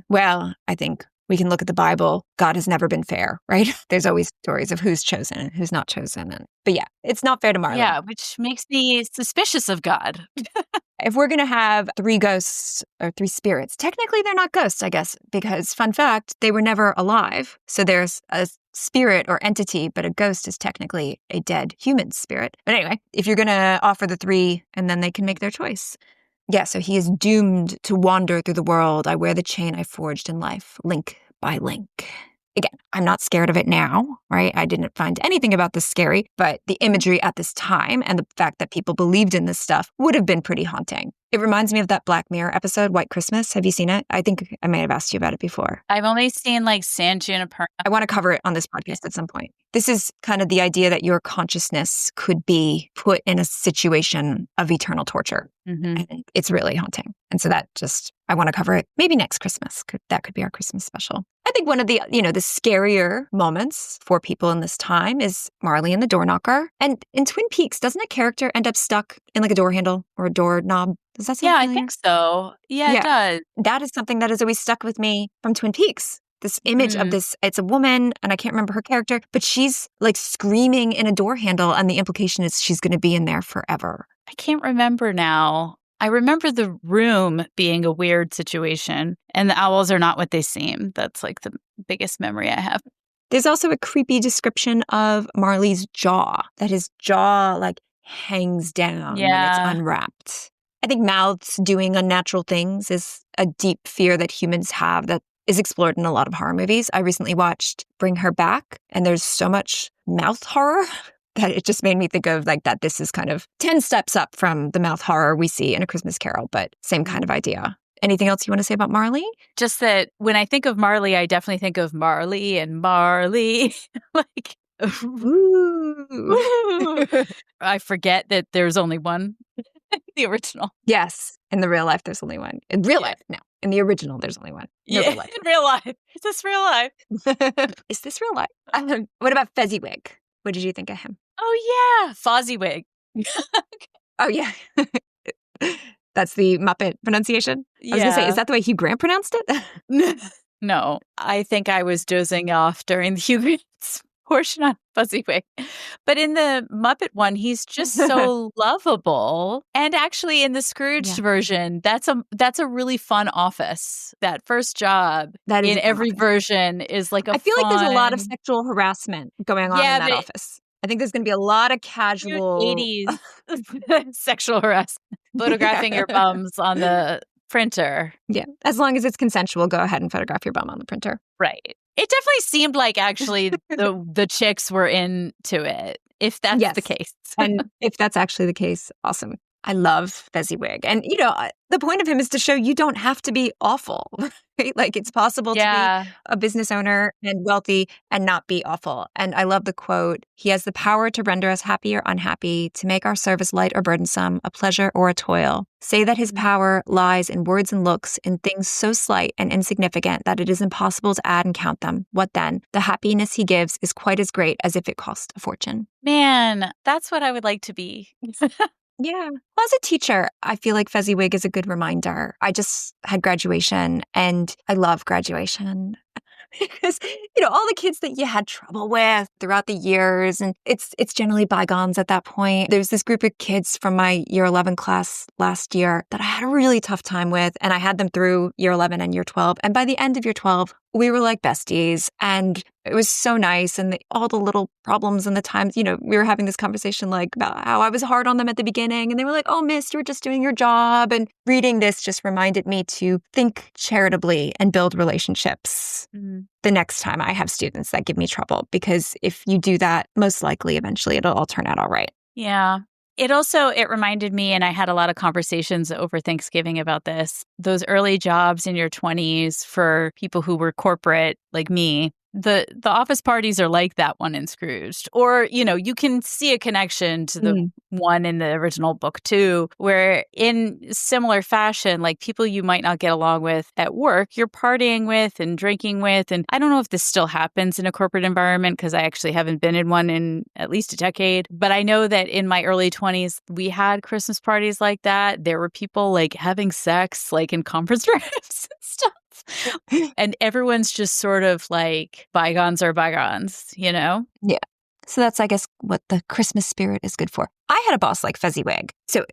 Well, I think we can look at the Bible. God has never been fair, right? There's always stories of who's chosen and who's not chosen. But yeah, it's not fair to Marley. Yeah, which makes me suspicious of God. If we're going to have three ghosts or three spirits, technically they're not ghosts, I guess, because fun fact, they were never alive. So there's a spirit or entity, but a ghost is technically a dead human spirit. But anyway, if you're going to offer the three and then they can make their choice. Yeah, so he is doomed to wander through the world. I wear the chain I forged in life, link by link. Again, I'm not scared of it now, right? I didn't find anything about this scary, but the imagery at this time and the fact that people believed in this stuff would have been pretty haunting. It reminds me of that Black Mirror episode, White Christmas. Have you seen it? I think I may have asked you about it before. I've only seen San Junipero. I want to cover it on this podcast at some point. This is kind of the idea that your consciousness could be put in a situation of eternal torture. Mm-hmm. And it's really haunting. And so I want to cover it maybe next Christmas. That could be our Christmas special. I think one of the, the scarier moments for people in this time is Marley and the door knocker. And in Twin Peaks, doesn't a character end up stuck in a door handle or a doorknob? Does that sound familiar? I think so. Yeah, it does. That is something that has always stuck with me from Twin Peaks. This image of this, it's a woman, and I can't remember her character, but she's screaming in a door handle, and the implication is she's going to be in there forever. I can't remember now. I remember the room being a weird situation, and the owls are not what they seem. That's the biggest memory I have. There's also a creepy description of Marley's jaw, that his jaw hangs down when it's unwrapped. I think mouths doing unnatural things is a deep fear that humans have that is explored in a lot of horror movies. I recently watched Bring Her Back, and there's so much mouth horror that it just made me think of that this is kind of 10 steps up from the mouth horror we see in A Christmas Carol, but same kind of idea. Anything else you want to say about Marley? Just that when I think of Marley, I definitely think of Marley and Marley. Ooh. I forget that there's only one. The original. Yes. In the real life, there's only one. In real life, no. In the original, there's only one. No Yeah, real life. in real life. Is this real life? Is this real life? What about Fezziwig? What did you think of him? Oh, yeah. Fozziewig. Oh, yeah. That's the Muppet pronunciation? I was going to say, is that the way Hugh Grant pronounced it? No, I think I was dozing off during the Hugh Grant's portion on Fezziwig. But in the Muppet one, he's just so lovable. And actually, in the Scrooged version, that's a really fun office. That first job that is in every version is like a I feel fun... like there's a lot of sexual harassment going on in that office. I think there's going to be a lot of casual 80s sexual harassment. Photographing your bums on the printer. Yeah. As long as it's consensual, go ahead and photograph your bum on the printer. Right. It definitely seemed like actually the chicks were into it, if that's the case. And if that's actually the case, awesome. I love Fezziwig. And, the point of him is to show you don't have to be awful, right? Like it's possible to be a business owner and wealthy and not be awful. And I love the quote, he has the power to render us happy or unhappy, to make our service light or burdensome, a pleasure or a toil. Say that his power lies in words and looks, in things so slight and insignificant that it is impossible to add and count them. What then? The happiness he gives is quite as great as if it cost a fortune. Man, that's what I would like to be. Yeah. Well, as a teacher, I feel like Fezziwig is a good reminder. I just had graduation and I love graduation because, all the kids that you had trouble with throughout the years, and it's generally bygones at that point. There's this group of kids from my year 11 class last year that I had a really tough time with, and I had them through year 11 and year 12. And by the end of year 12, we were like besties, and it was so nice. And all the little problems and the times, we were having this conversation like about how I was hard on them at the beginning. And they were like, oh, miss, you were just doing your job. And reading this just reminded me to think charitably and build relationships the next time I have students that give me trouble. Because if you do that, most likely eventually it'll all turn out all right. Yeah. It reminded me, and I had a lot of conversations over Thanksgiving about this, those early jobs in your 20s for people who were corporate like me. The office parties are like that one in Scrooged. Or, you can see a connection to the one in the original book too, where in similar fashion, like people you might not get along with at work, you're partying with and drinking with. And I don't know if this still happens in a corporate environment because I actually haven't been in one in at least a decade. But I know that in my early 20s, we had Christmas parties like that. There were people like having sex like in conference rooms and stuff. And everyone's just sort of like bygones are bygones, Yeah. So that's, I guess, what the Christmas spirit is good for. I had a boss like Fezziwig. So,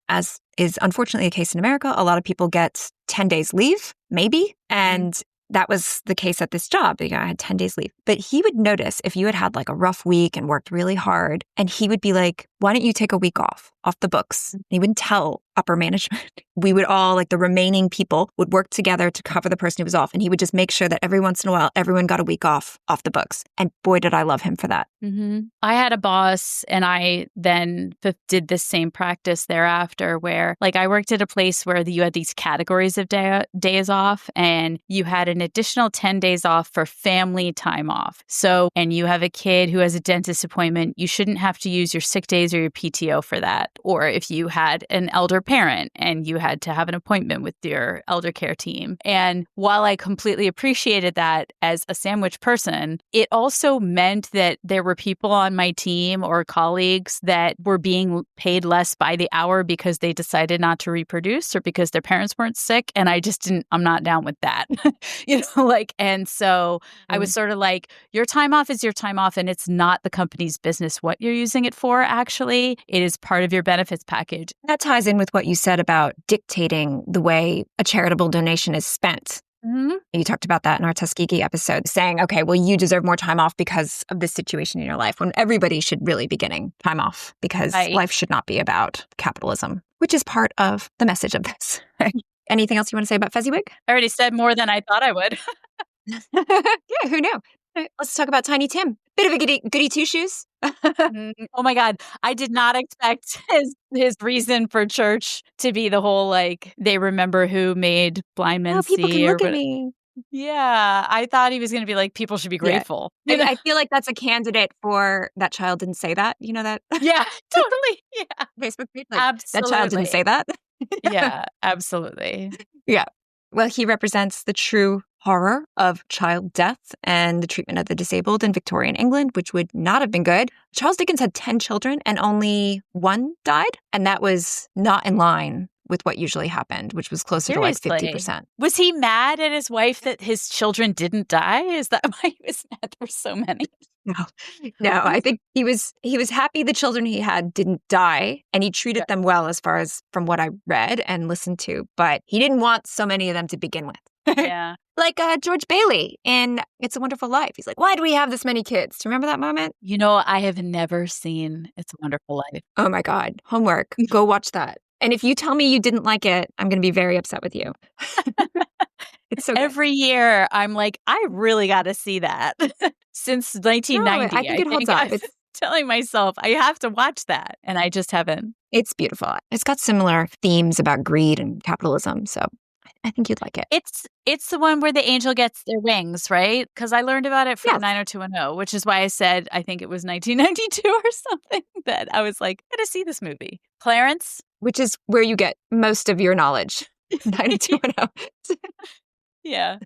as is unfortunately the case in America, a lot of people get 10 days leave, maybe. And that was the case at this job. I had 10 days leave. But he would notice if you had like a rough week and worked really hard, and he would be like, why don't you take a week off the books? And he wouldn't tell upper management. We would all, like the remaining people, would work together to cover the person who was off. And he would just make sure that every once in a while, everyone got a week off the books. And boy, did I love him for that. Mm-hmm. I had a boss, and I then did this same practice thereafter where like I worked at a place where you had these categories of days off, and you had an additional 10 days off for family time off. So, and you have a kid who has a dentist appointment, you shouldn't have to use your sick days or your PTO for that. Or if you had an elder parent and you had to have an appointment with your elder care team. And while I completely appreciated that as a sandwich person, it also meant that there were people on my team or colleagues that were being paid less by the hour because they decided not to reproduce or because their parents weren't sick. And I'm not down with that, and so I was sort of like, your time off is your time off, and it's not the company's business what you're using it for, actually. It is part of your benefits package. That ties in with what you said about dictating the way a charitable donation is spent. Mm-hmm. You talked about that in our Tuskegee episode, saying, okay, well, you deserve more time off because of this situation in your life, when everybody should really be getting time off because life should not be about capitalism, which is part of the message of this. Right? Anything else you want to say about Fezziwig? I already said more than I thought I would. Yeah, who knew? Let's talk about Tiny Tim. Bit of a goody two-shoes. Oh my God. I did not expect his reason for church to be the whole, like, they remember who made blind men see. People can look at me. Yeah, I thought he was going to be like, people should be Yeah. grateful. You know? I feel like that's a candidate for that child didn't say that. You know that Yeah, totally. Yeah, Facebook page? Like, that child didn't say absolutely. that. Yeah, absolutely. Yeah. Well, he represents the true horror of child death and the treatment of the disabled in Victorian England, which would not have been good. Charles Dickens had 10 children and only one died. And that was not in line with what usually happened, which was closer to like Seriously. 50%. Was he mad at his wife that his children didn't die? Is that why he was mad there were so many? No, I think he was happy the children he had didn't die, and he treated Yeah. them well as far as from what I read and listened to, but he didn't want so many of them to begin with. Yeah. Like George Bailey in It's a Wonderful Life. He's like, why do we have this many kids? Do you remember that moment? You know, I have never seen It's a Wonderful Life. Oh my God. Homework. Go watch that. And if you tell me you didn't like it, I'm going to be very upset with you. It's so good. Every year, I'm like, I really got to see that. Since 1990, I think it holds up. I'm telling myself I have to watch that, and I just haven't. It's beautiful. It's got similar themes about greed and capitalism, so I think you'd like it. It's the one where the angel gets their wings, right? Because I learned about it from 90210, which is why I said I think it was 1992 or something that I was like, I got to see this movie. Clarence? Which is where you get most of your knowledge. 90210. Yeah.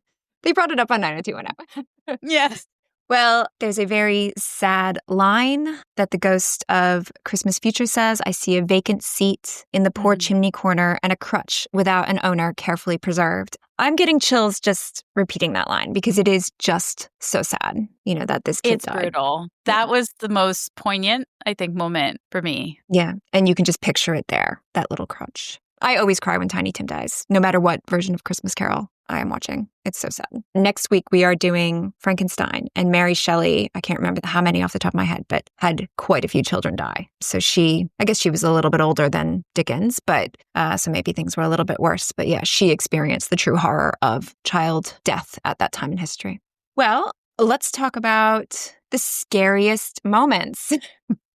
They brought it up on 90210. Yes. Well, there's a very sad line that the ghost of Christmas Future says, I see a vacant seat in the poor chimney corner and a crutch without an owner carefully preserved. I'm getting chills just repeating that line because it is just so sad, you know, that this kid died. It's brutal. That was the most poignant, I think, moment for me. Yeah. And you can just picture it there, that little crutch. I always cry when Tiny Tim dies, no matter what version of Christmas Carol I am watching. It's so sad. Next week, we are doing Frankenstein, and Mary Shelley, I can't remember how many off the top of my head, but had quite a few children die. So I guess she was a little bit older than Dickens, but so maybe things were a little bit worse. But yeah, she experienced the true horror of child death at that time in history. Well, let's talk about the scariest moments.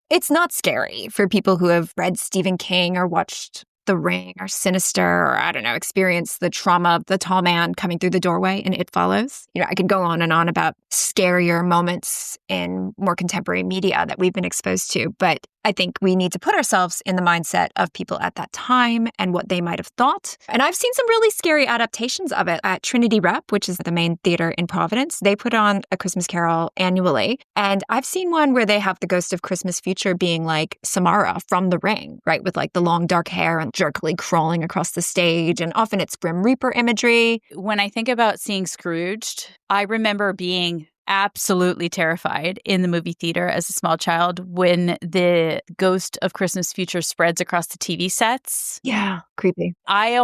It's not scary for people who have read Stephen King or watched The Ring or Sinister or, I don't know, experience the trauma of the tall man coming through the doorway and It Follows. You know, I could go on and on about scarier moments in more contemporary media that we've been exposed to, but I think we need to put ourselves in the mindset of people at that time and what they might have thought. And I've seen some really scary adaptations of it at Trinity Rep, which is the main theater in Providence. They put on A Christmas Carol annually. And I've seen one where they have the ghost of Christmas Future being like Samara from The Ring, right? With like the long dark hair and jerkily crawling across the stage. And often it's Grim Reaper imagery. When I think about seeing Scrooged, I remember being absolutely terrified in the movie theater as a small child when the ghost of Christmas Future spreads across the TV sets. Yeah, creepy. I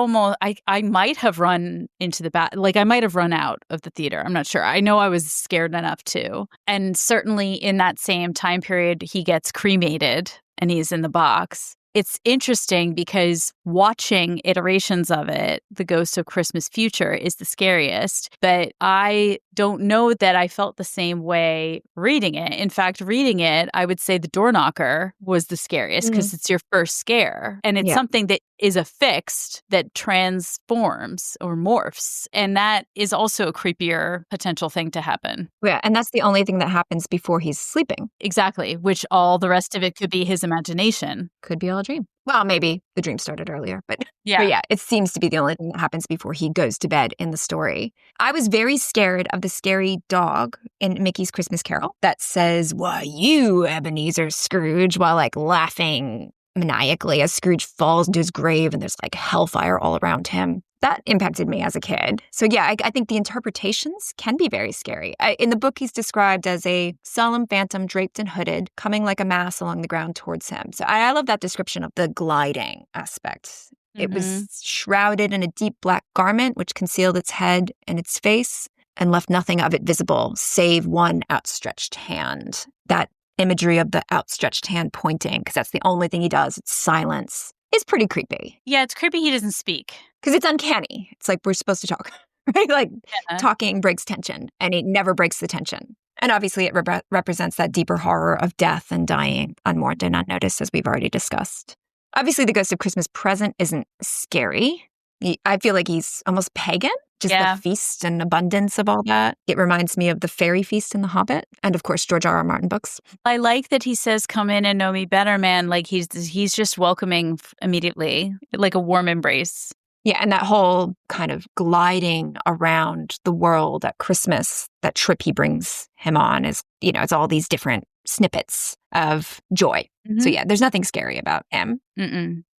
might have run into the I might have run out of the theater. I'm not sure. I know I was scared enough to. And certainly in that same time period, he gets cremated and he's in the box. It's interesting because watching iterations of it, The Ghost of Christmas Future is the scariest, but I don't know that I felt the same way reading it. In fact, reading it, I would say The Door Knocker was the scariest because it's your first scare. And it's something that is affixed that transforms or morphs. And that is also a creepier potential thing to happen. Yeah, and that's the only thing that happens before he's sleeping. Exactly, which all the rest of it could be his imagination. Could be all a dream. Well, maybe the dream started earlier, but yeah, it seems to be the only thing that happens before he goes to bed in the story. I was very scared of the scary dog in Mickey's Christmas Carol that says, "Why, you, Ebenezer Scrooge," while like laughing maniacally as Scrooge falls into his grave and there's like hellfire all around him. That impacted me as a kid. So yeah, I think the interpretations can be very scary. In the book, he's described as a solemn phantom draped and hooded, coming like a mass along the ground towards him. So I love that description of the gliding aspect. It was shrouded in a deep black garment, which concealed its head and its face and left nothing of it visible, save one outstretched hand. That imagery of the outstretched hand pointing, because that's the only thing he does, it's silence, is pretty creepy. Yeah, it's creepy he doesn't speak. Because it's uncanny. It's like we're supposed to talk, right? Like talking breaks tension, and it never breaks the tension. And obviously it represents that deeper horror of death and dying, unmourned and unnoticed, as we've already discussed. Obviously, the Ghost of Christmas Present isn't scary. I feel like he's almost pagan. Just the feast and abundance of all that. It reminds me of the fairy feast in The Hobbit and, of course, George R. R. Martin books. I like that he says, come in and know me better, man. Like he's just welcoming immediately, like a warm embrace. Yeah, and that whole kind of gliding around the world at Christmas, that trip he brings him on is, it's all these different snippets of joy. Mm-hmm. So yeah, there's nothing scary about M.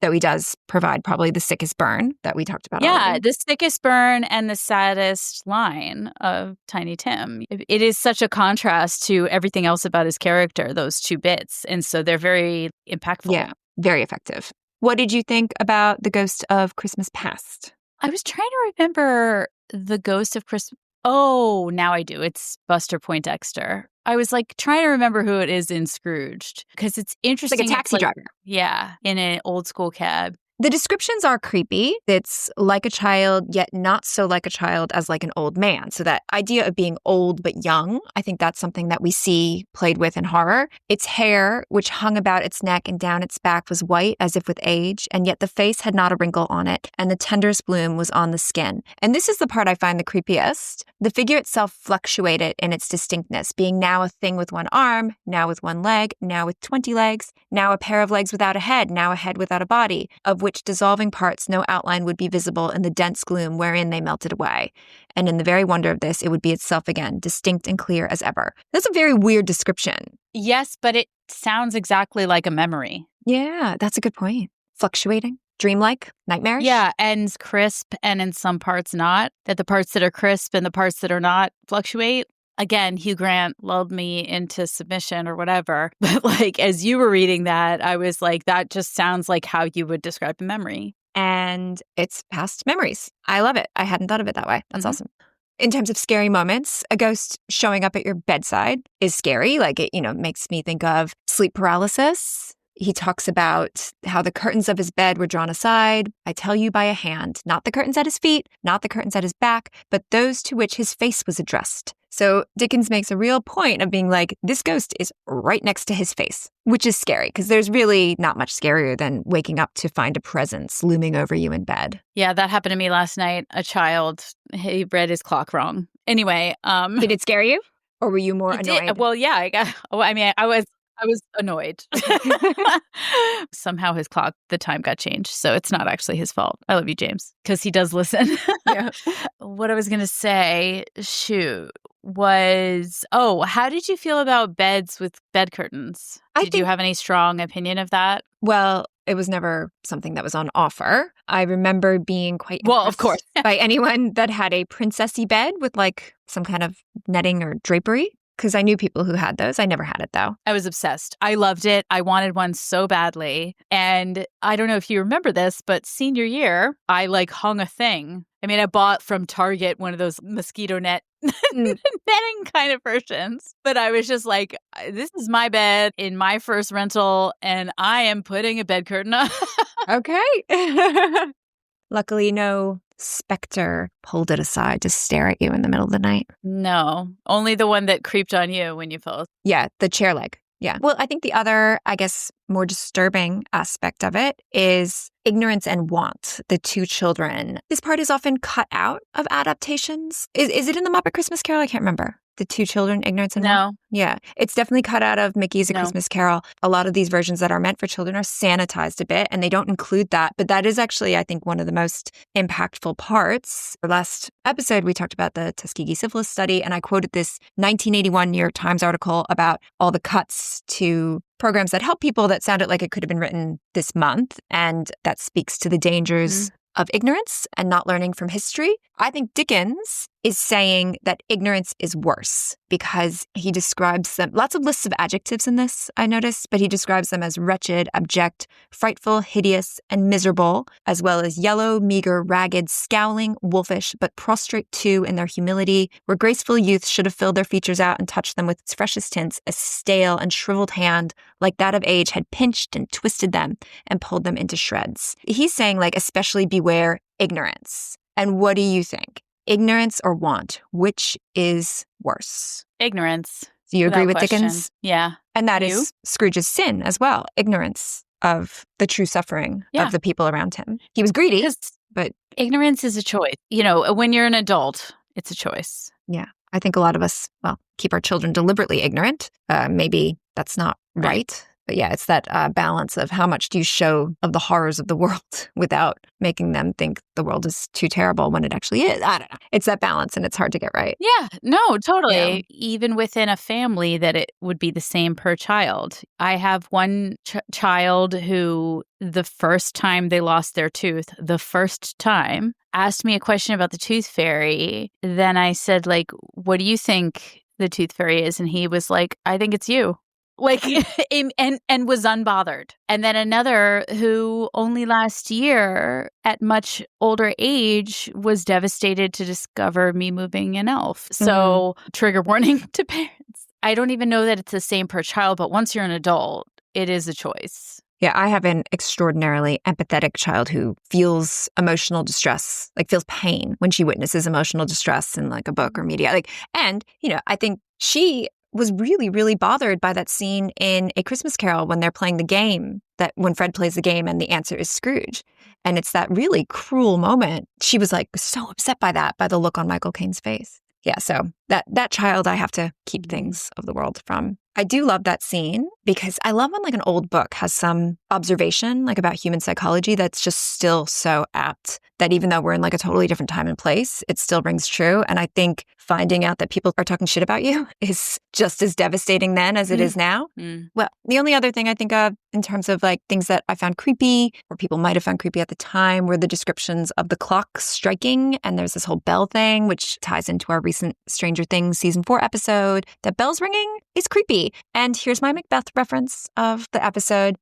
Though he does provide probably the sickest burn that we talked about already. The sickest burn and the saddest line of Tiny Tim. It is such a contrast to everything else about his character, those two bits. And so they're very impactful. Yeah, very effective. What did you think about The Ghost of Christmas Past? I was trying to remember The Ghost of Christmas. Oh, now I do. It's Buster Poindexter. I was like trying to remember who it is in Scrooged because it's interesting. It's like a taxi driver. Yeah, in an old school cab. The descriptions are creepy. It's like a child, yet not so like a child as like an old man. So that idea of being old but young, I think that's something that we see played with in horror. Its hair, which hung about its neck and down its back, was white as if with age, and yet the face had not a wrinkle on it, and the tenderest bloom was on the skin. And this is the part I find the creepiest. The figure itself fluctuated in its distinctness, being now a thing with one arm, now with one leg, now with 20 legs, now a pair of legs without a head, now a head without a body, of which dissolving parts no outline would be visible in the dense gloom wherein they melted away. And in the very wonder of this, it would be itself again, distinct and clear as ever. That's a very weird description. Yes, but it sounds exactly like a memory. Yeah, that's a good point. Fluctuating, dreamlike, nightmarish. Yeah, and crisp, and in some parts not. That the parts that are crisp and the parts that are not fluctuate. Again, Hugh Grant lulled me into submission or whatever. But like, as you were reading that, I was like, that just sounds like how you would describe a memory. And it's past memories. I love it. I hadn't thought of it that way. That's awesome. In terms of scary moments, a ghost showing up at your bedside is scary. Like it, makes me think of sleep paralysis. He talks about how the curtains of his bed were drawn aside, I tell you, by a hand, not the curtains at his feet, not the curtains at his back, but those to which his face was addressed. So Dickens makes a real point of being like, this ghost is right next to his face, which is scary because there's really not much scarier than waking up to find a presence looming over you in bed. Yeah, that happened to me last night. A child, he read his clock wrong. Anyway. Did it scare you? Or were you more annoyed? Well, yeah. I was annoyed. Somehow his clock, the time got changed. So it's not actually his fault. I love you, James, because he does listen. Yeah. What I was going to say, how did you feel about beds with bed curtains? Did you have any strong opinion of that? Well, it was never something that was on offer. I remember being quite impressed of course. by anyone that had a princessy bed with like some kind of netting or drapery. Because I knew people who had those. I never had it, though. I was obsessed. I loved it. I wanted one so badly. And I don't know if you remember this, but senior year, I hung a thing. I mean, I bought from Target one of those mosquito net netting kind of versions. But I was just like, this is my bed in my first rental, and I am putting a bed curtain up. Okay. Luckily, no specter pulled it aside to stare at you in the middle of the night. No, only the one that creeped on you when you fell asleep. Yeah, the chair leg. Yeah. Well, I think the other, more disturbing aspect of it is ignorance and want, the two children. This part is often cut out of adaptations. Is it in the Muppet Christmas Carol? I can't remember. The two children, ignorance and want? Yeah. It's definitely cut out of Mickey's A Christmas Carol. A lot of these versions that are meant for children are sanitized a bit, and they don't include that. But that is actually, I think, one of the most impactful parts. Last episode, we talked about the Tuskegee syphilis study, and I quoted this 1981 New York Times article about all the cuts to programs that help people that sounded like it could have been written this month. And that speaks to the dangers of ignorance and not learning from history. I think Dickens is saying that ignorance is worse because he describes them, lots of lists of adjectives in this, I noticed, but he describes them as wretched, abject, frightful, hideous, and miserable, as well as yellow, meager, ragged, scowling, wolfish, but prostrate too in their humility, where graceful youth should have filled their features out and touched them with its freshest tints, a stale and shriveled hand, like that of age, had pinched and twisted them and pulled them into shreds. He's saying, especially beware ignorance. And what do you think? Ignorance or want? Which is worse? Ignorance. Do you agree with Dickens? Yeah. And that is Scrooge's sin as well. Ignorance of the true suffering of the people around him. He was greedy. But ignorance is a choice. When you're an adult, it's a choice. yeah, I think a lot of us, keep our children deliberately ignorant. Maybe that's not right. But yeah, it's that balance of how much do you show of the horrors of the world without making them think the world is too terrible when it actually is. I don't know. It's that balance, and it's hard to get right. Yeah, no, totally. Yeah. Even within a family, that it would be the same per child. I have one child who, the first time they lost their tooth, asked me a question about the tooth fairy. Then I said, like, what do you think the tooth fairy is? And he was like, I think it's you. Like, and was unbothered. And then another who only last year, at much older age, was devastated to discover me moving an elf. So trigger warning to parents. I don't even know that it's the same per child, but once you're an adult, it is a choice. Yeah, I have an extraordinarily empathetic child who feels emotional distress, like feels pain when she witnesses emotional distress in like a book or media. I think she was really, really bothered by that scene in A Christmas Carol when they're playing the game, that when Fred plays the game and the answer is Scrooge. And it's that really cruel moment. She was like so upset by that, by the look on Michael Caine's face. Yeah, so that child I have to keep things of the world from. I do love that scene because I love when like an old book has some observation like about human psychology that's just still so apt that even though we're in like a totally different time and place, it still rings true. And I think finding out that people are talking shit about you is just as devastating then as it is now. Well, the only other thing I think of in terms of like things that I found creepy or people might have found creepy at the time were the descriptions of the clock striking. And there's this whole bell thing, which ties into our recent Stranger Things season 4 episode. That bells ringing is creepy. And here's my Macbeth reference of the episode.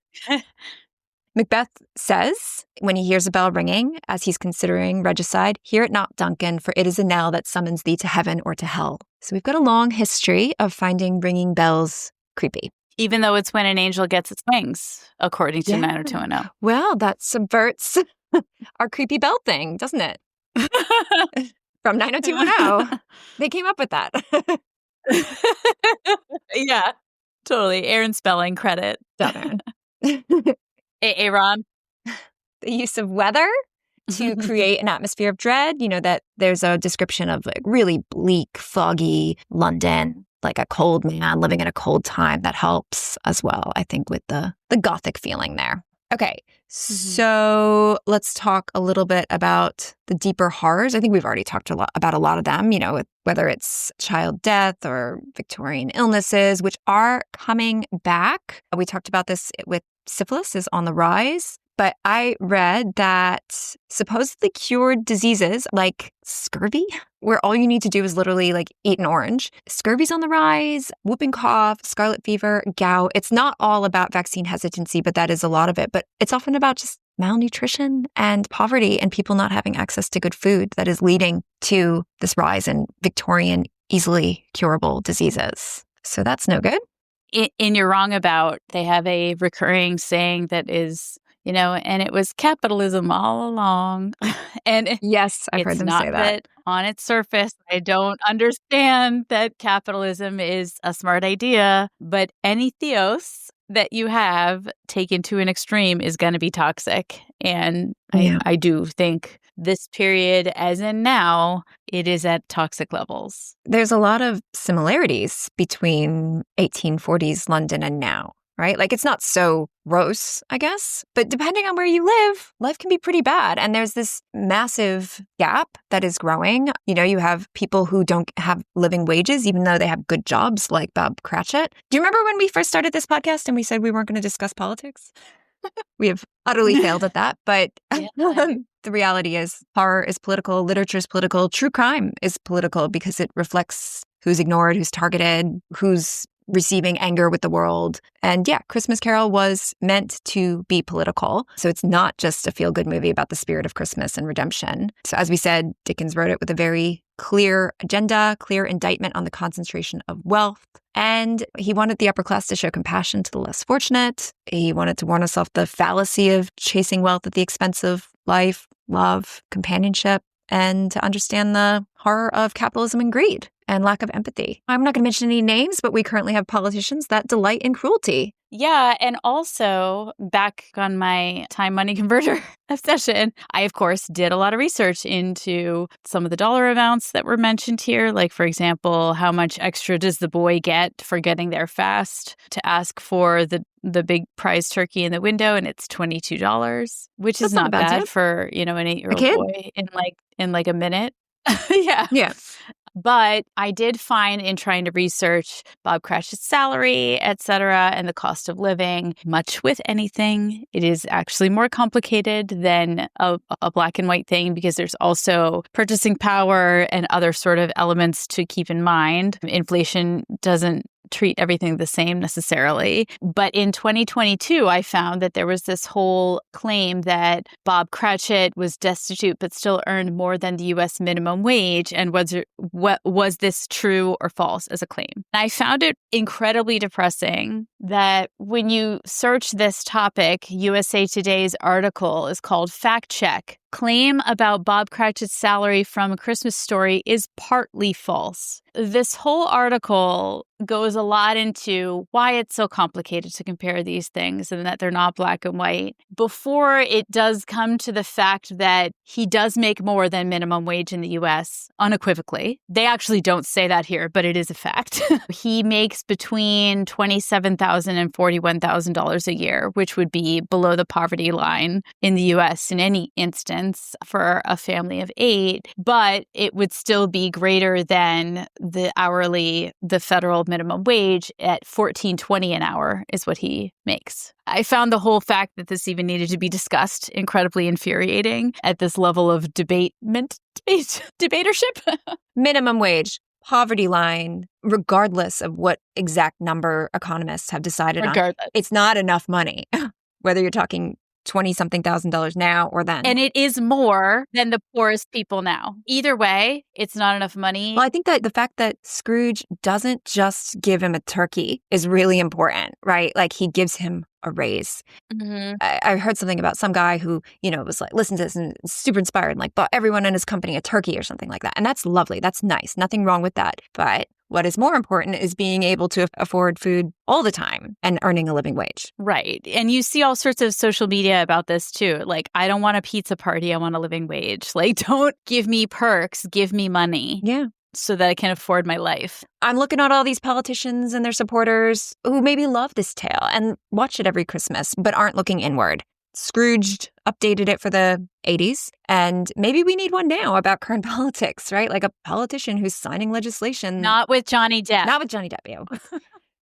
Macbeth says, when he hears a bell ringing, as he's considering regicide, "Hear it not, Duncan, for it is a knell that summons thee to heaven or to hell." So we've got a long history of finding ringing bells creepy. Even though it's when an angel gets its wings, according to 90210. Well, that subverts our creepy bell thing, doesn't it? From 90210. They came up with that. Yeah, totally. Aaron Spelling credit. Aaron. The use of weather to create an atmosphere of dread. You know, that there's a description of like really bleak, foggy London, like a cold man living in a cold time. That helps as well, I think, with the Gothic feeling there. Okay, so let's talk a little bit about the deeper horrors. I think we've already talked about a lot of them, whether it's child death or Victorian illnesses, which are coming back. We talked about this with syphilis is on the rise. But I read that supposedly cured diseases like scurvy, where all you need to do is literally like eat an orange. Scurvy's on the rise, whooping cough, scarlet fever, gout. It's not all about vaccine hesitancy, but that is a lot of it. But it's often about just malnutrition and poverty and people not having access to good food that is leading to this rise in Victorian, easily curable diseases. So that's no good. And you're wrong about, they have a recurring saying that is, and it was capitalism all along. And yes, I've heard them say that. On its surface, I don't understand that capitalism is a smart idea, but any theos that you have taken to an extreme is going to be toxic. And I do think this period, as in now, it is at toxic levels. There's a lot of similarities between 1840s London and now. Right? Like it's not so gross, I guess, but depending on where you live, life can be pretty bad. And there's this massive gap that is growing. You have people who don't have living wages, even though they have good jobs like Bob Cratchit. Do you remember when we first started this podcast and we said we weren't going to discuss politics? We have utterly failed at that. But the reality is horror is political, literature is political, true crime is political because it reflects who's ignored, who's targeted, who's receiving anger with the world. And Christmas Carol was meant to be political. So it's not just a feel-good movie about the spirit of Christmas and redemption. So as we said, Dickens wrote it with a very clear agenda, clear indictment on the concentration of wealth. And he wanted the upper class to show compassion to the less fortunate. He wanted to warn us off the fallacy of chasing wealth at the expense of life, love, companionship, and to understand the horror of capitalism and greed and lack of empathy. I'm not going to mention any names, but we currently have politicians that delight in cruelty. Yeah. And also, back on my time money converter obsession, I, of course, did a lot of research into some of the dollar amounts that were mentioned here. Like, for example, how much extra does the boy get for getting there fast to ask for the big prize turkey in the window? And it's $22, which That's is not a not bad bad deal. for, an A 8-year-old kid? boy in like a minute. Yeah. Yeah. But I did find in trying to research Bob Cratchit's salary, et cetera, and the cost of living, much with anything, it is actually more complicated than a black and white thing because there's also purchasing power and other sort of elements to keep in mind. Inflation doesn't treat everything the same necessarily. But in 2022, I found that there was this whole claim that Bob Cratchit was destitute but still earned more than the U.S. minimum wage. And was this true or false as a claim? And I found it incredibly depressing that when you search this topic, USA Today's article is called Fact Check. Claim about Bob Cratchit's salary from A Christmas Story is partly false. This whole article goes a lot into why it's so complicated to compare these things and that they're not black and white. Before it does come to the fact that he does make more than minimum wage in the US, unequivocally. They actually don't say that here, but it is a fact. He makes between $27,000 and $41,000 a year, which would be below the poverty line in the US in any instance for a family of 8, but it would still be greater than the federal minimum wage at $14.20 an hour is what he makes. I found the whole fact that this even needed to be discussed incredibly infuriating at this level of debatership. Minimum wage, poverty line, regardless of what exact number economists have decided on. It's not enough money, whether you're talking 20-something $1,000 now or then. And it is more than the poorest people now. Either way, it's not enough money. Well, I think that the fact that Scrooge doesn't just give him a turkey is really important, right? Like he gives him a raise. Mm-hmm. I heard something about some guy who, was like, listen to this and super inspired and like bought everyone in his company a turkey or something like that. And that's lovely. That's nice. Nothing wrong with that. But what is more important is being able to afford food all the time and earning a living wage. Right. And you see all sorts of social media about this too. Like, I don't want a pizza party. I want a living wage. Like, don't give me perks. Give me money. Yeah. So that I can afford my life. I'm looking at all these politicians and their supporters who maybe love this tale and watch it every Christmas, but aren't looking inward. Scrooged updated it for the 80s, and maybe we need one now about current politics, right? Like a politician who's signing legislation. Not with Johnny Depp. Not with Johnny Depp, yo.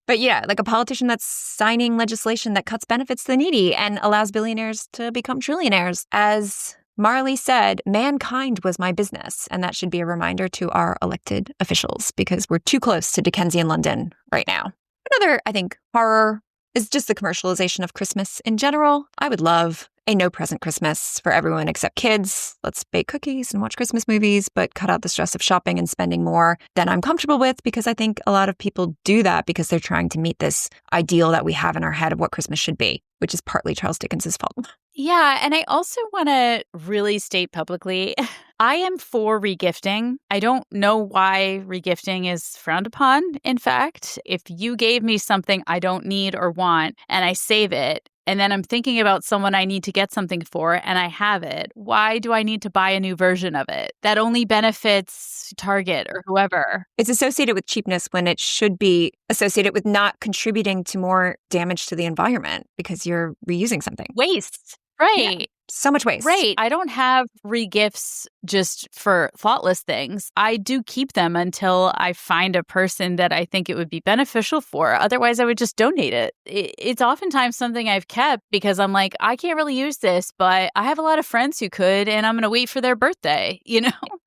But yeah, like a politician that's signing legislation that cuts benefits to the needy and allows billionaires to become trillionaires. As Marley said, mankind was my business, and that should be a reminder to our elected officials because we're too close to Dickensian London right now. Another, I think, horror is just the commercialization of Christmas in general. I would love a no-present Christmas for everyone except kids. Let's bake cookies and watch Christmas movies, but cut out the stress of shopping and spending more than I'm comfortable with because I think a lot of people do that because they're trying to meet this ideal that we have in our head of what Christmas should be, which is partly Charles Dickens' fault. Yeah, and I also want to really state publicly, I am for regifting. I don't know why regifting is frowned upon, in fact. If you gave me something I don't need or want and I save it, and then I'm thinking about someone I need to get something for and I have it, why do I need to buy a new version of it? That only benefits Target or whoever. It's associated with cheapness when it should be associated with not contributing to more damage to the environment because you're reusing something. Waste. Right. Yeah. So much waste. Right. I don't have regifts just for thoughtless things. I do keep them until I find a person that I think it would be beneficial for. Otherwise, I would just donate it. It's oftentimes something I've kept because I'm like, I can't really use this, but I have a lot of friends who could, and I'm going to wait for their birthday,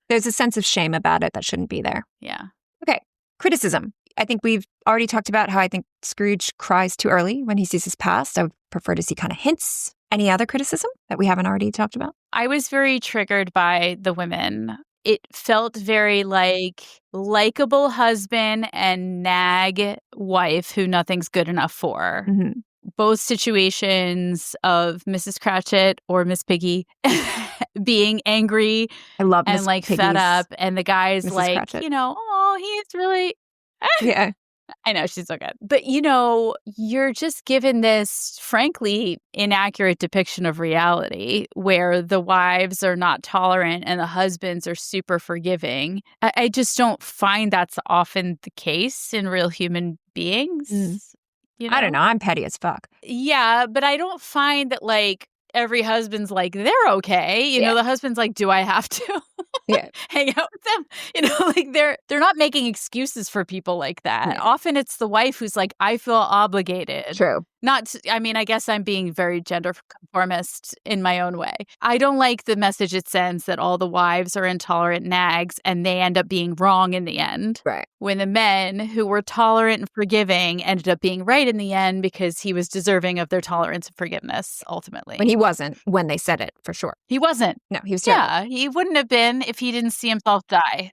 There's a sense of shame about it that shouldn't be there. Yeah. Okay. Criticism. I think we've already talked about how I think Scrooge cries too early when he sees his past. I would prefer to see kind of hints. Any other criticism that we haven't already talked about? I was very triggered by the women. It felt very like likable husband and nag wife who nothing's good enough for. Mm-hmm. Both situations of Mrs. Cratchit or Miss Piggy being angry I love and Miss like Piggy's fed up. And the guy's Mrs. like, Cratchit. oh, he's really... Yeah. I know, she's so good. But, you're just given this, frankly, inaccurate depiction of reality where the wives are not tolerant and the husbands are super forgiving. I just don't find that's often the case in real human beings. I don't know. I'm petty as fuck. Yeah, but I don't find that, like, every husband's like, they're okay. The husband's like, do I have to hang out with them? Like they're not making excuses for people like that. Often it's the wife who's like, I feel obligated. True. I guess I'm being very gender conformist in my own way. I don't like the message it sends that all the wives are intolerant nags and they end up being wrong in the end. Right. When the men who were tolerant and forgiving ended up being right in the end because he was deserving of their tolerance and forgiveness ultimately. When he wasn't, when they said it, for sure. He wasn't. No, he was terrible. Yeah, he wouldn't have been if he didn't see himself die.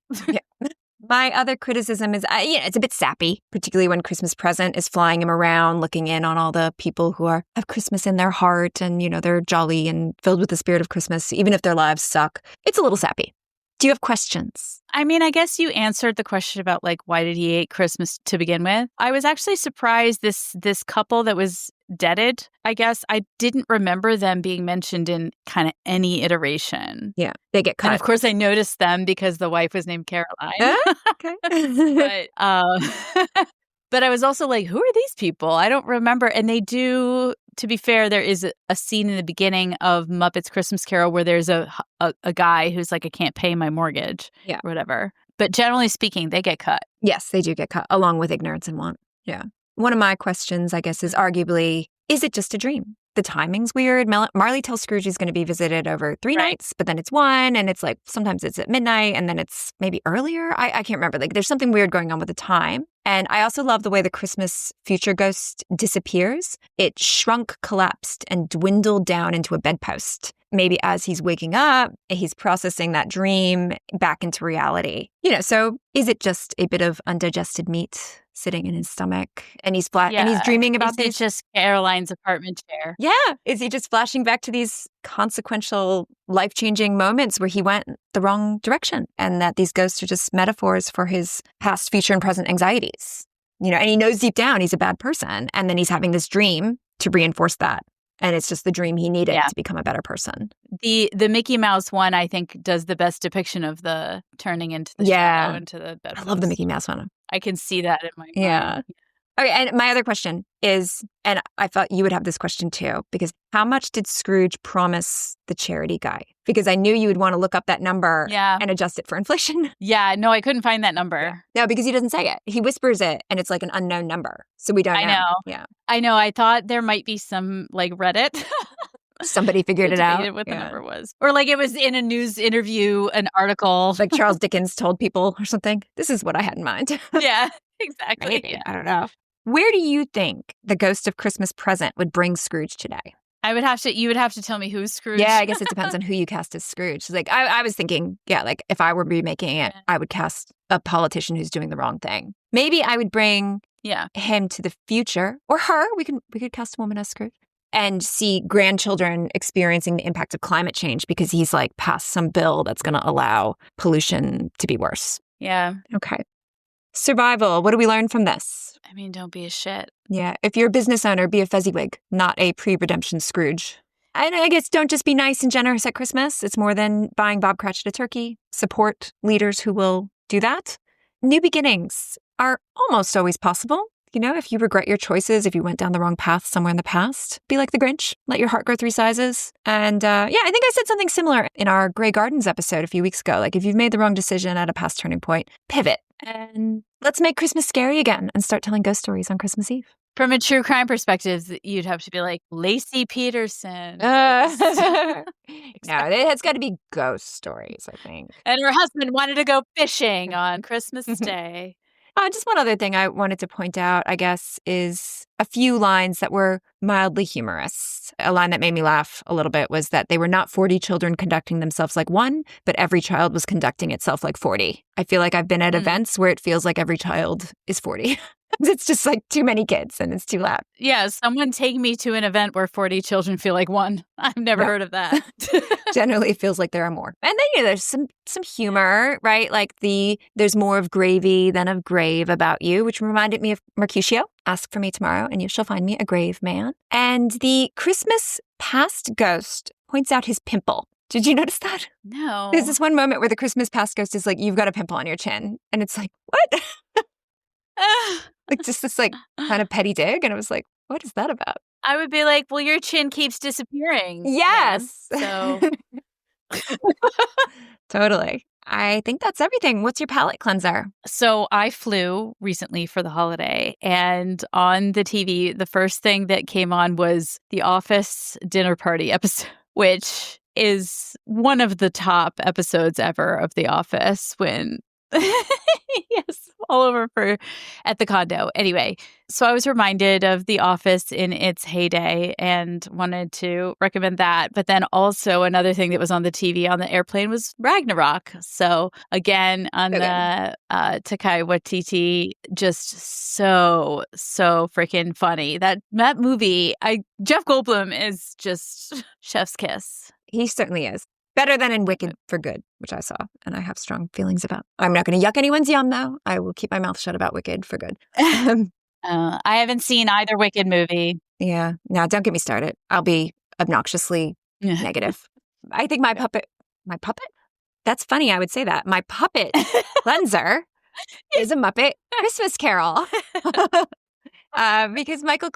My other criticism is, it's a bit sappy, particularly when Christmas Present is flying him around, looking in on all the people who have Christmas in their heart and, they're jolly and filled with the spirit of Christmas, even if their lives suck. It's a little sappy. Do you have questions? I mean, I guess you answered the question about, like, why did he hate Christmas to begin with? I was actually surprised this couple that was deaded, I guess. I didn't remember them being mentioned in kind of any iteration. Yeah, they get cut. And of course, I noticed them because the wife was named Caroline. Okay. But I was also like, who are these people? I don't remember. And they do, to be fair, there is a scene in the beginning of Muppet's Christmas Carol where there's a guy who's like, I can't pay my mortgage or whatever. But generally speaking, they get cut. Yes, they do get cut, along with ignorance and want. Yeah. One of my questions, I guess, is arguably, is it just a dream? The timing's weird. Marley tells Scrooge he's going to be visited over 3 nights, but then it's 1, and it's like sometimes it's at midnight, and then it's maybe earlier. I can't remember. Like, there's something weird going on with the time. And I also love the way the Christmas future ghost disappears. It shrunk, collapsed, and dwindled down into a bedpost. Maybe as he's waking up, he's processing that dream back into reality. So is it just a bit of undigested meat sitting in his stomach, and he's and he's dreaming about these? It's just Caroline's apartment chair. Yeah. Is he just flashing back to these consequential, life-changing moments where he went the wrong direction, and that these ghosts are just metaphors for his past, future, and present anxieties? And he knows deep down he's a bad person, and then he's having this dream to reinforce that. And it's just the dream he needed to become a better person. The Mickey Mouse one, I think, does the best depiction of the turning into the shadow, into the bedpost. I love the Mickey Mouse one. I can see that in my mind. Okay, and my other question is, and I thought you would have this question too, because how much did Scrooge promise the charity guy? Because I knew you would want to look up that number and adjust it for inflation. Yeah, no, I couldn't find that number. No, because he doesn't say it. He whispers it, and it's like an unknown number. So we don't know. I know. Yeah. I know. I thought there might be some, like, Reddit. Somebody figured it out. What the number was. Or like it was in a news interview, an article. Like Charles Dickens told people or something. This is what I had in mind. Yeah, exactly. Maybe. Yeah. I don't know. Where do you think the ghost of Christmas Present would bring Scrooge today? You would have to tell me who's Scrooge. Yeah, I guess it depends on who you cast as Scrooge. Like I was thinking, like if I were remaking it, I would cast a politician who's doing the wrong thing. Maybe I would bring him to the future, or her. We could cast a woman as Scrooge and see grandchildren experiencing the impact of climate change because he's like passed some bill that's going to allow pollution to be worse. Yeah. Okay. Survival. What do we learn from this? I mean, don't be a shit. Yeah. If you're a business owner, be a Fezziwig, not a pre-redemption Scrooge. And I guess don't just be nice and generous at Christmas. It's more than buying Bob Cratchit a turkey. Support leaders who will do that. New beginnings are almost always possible. If you regret your choices, if you went down the wrong path somewhere in the past, be like the Grinch. Let your heart grow 3 sizes. And I think I said something similar in our Grey Gardens episode a few weeks ago. Like if you've made the wrong decision at a past turning point, pivot. And let's make Christmas scary again and start telling ghost stories on Christmas Eve. From a true crime perspective, you'd have to be like Lacey Peterson. No, it's got to be ghost stories, I think. And her husband wanted to go fishing on Christmas Day. Just one other thing I wanted to point out, I guess, is a few lines that were mildly humorous. A line that made me laugh a little bit was that they were not 40 children conducting themselves like one, but every child was conducting itself like 40. I feel like I've been at events where it feels like every child is 40. It's just like too many kids and it's too loud. Yeah, someone take me to an event where 40 children feel like one. I've never heard of that. Generally, it feels like there are more. And then there's some humor, right? Like there's more of gravy than of grave about you, which reminded me of Mercutio. Ask for me tomorrow and you shall find me a grave man. And the Christmas past ghost points out his pimple. Did you notice that? No. There's this one moment where the Christmas past ghost is like, you've got a pimple on your chin. And it's like, what? Like just this like kind of petty dig. And I was like, what is that about? I would be like, well, your chin keeps disappearing. Yes. Man, so Totally. I think that's everything. What's your palate cleanser? So I flew recently for the holiday, and on the TV, the first thing that came on was the Office dinner party episode, which is one of the top episodes ever of The Office when yes, all over at the condo. Anyway, so I was reminded of The Office in its heyday and wanted to recommend that. But then also another thing that was on the TV on the airplane was Ragnarok. So again, on the Takai Waititi, just so freaking funny. That movie, Jeff Goldblum is just chef's kiss. He certainly is. Better than in Wicked for Good, which I saw and I have strong feelings about. I'm not going to yuck anyone's yum, though. I will keep my mouth shut about Wicked for Good. I haven't seen either Wicked movie. Yeah. No, don't get me started. I'll be obnoxiously negative. I think my puppet? That's funny. I would say that. My puppet cleanser is a Muppet Christmas Carol. Because Michael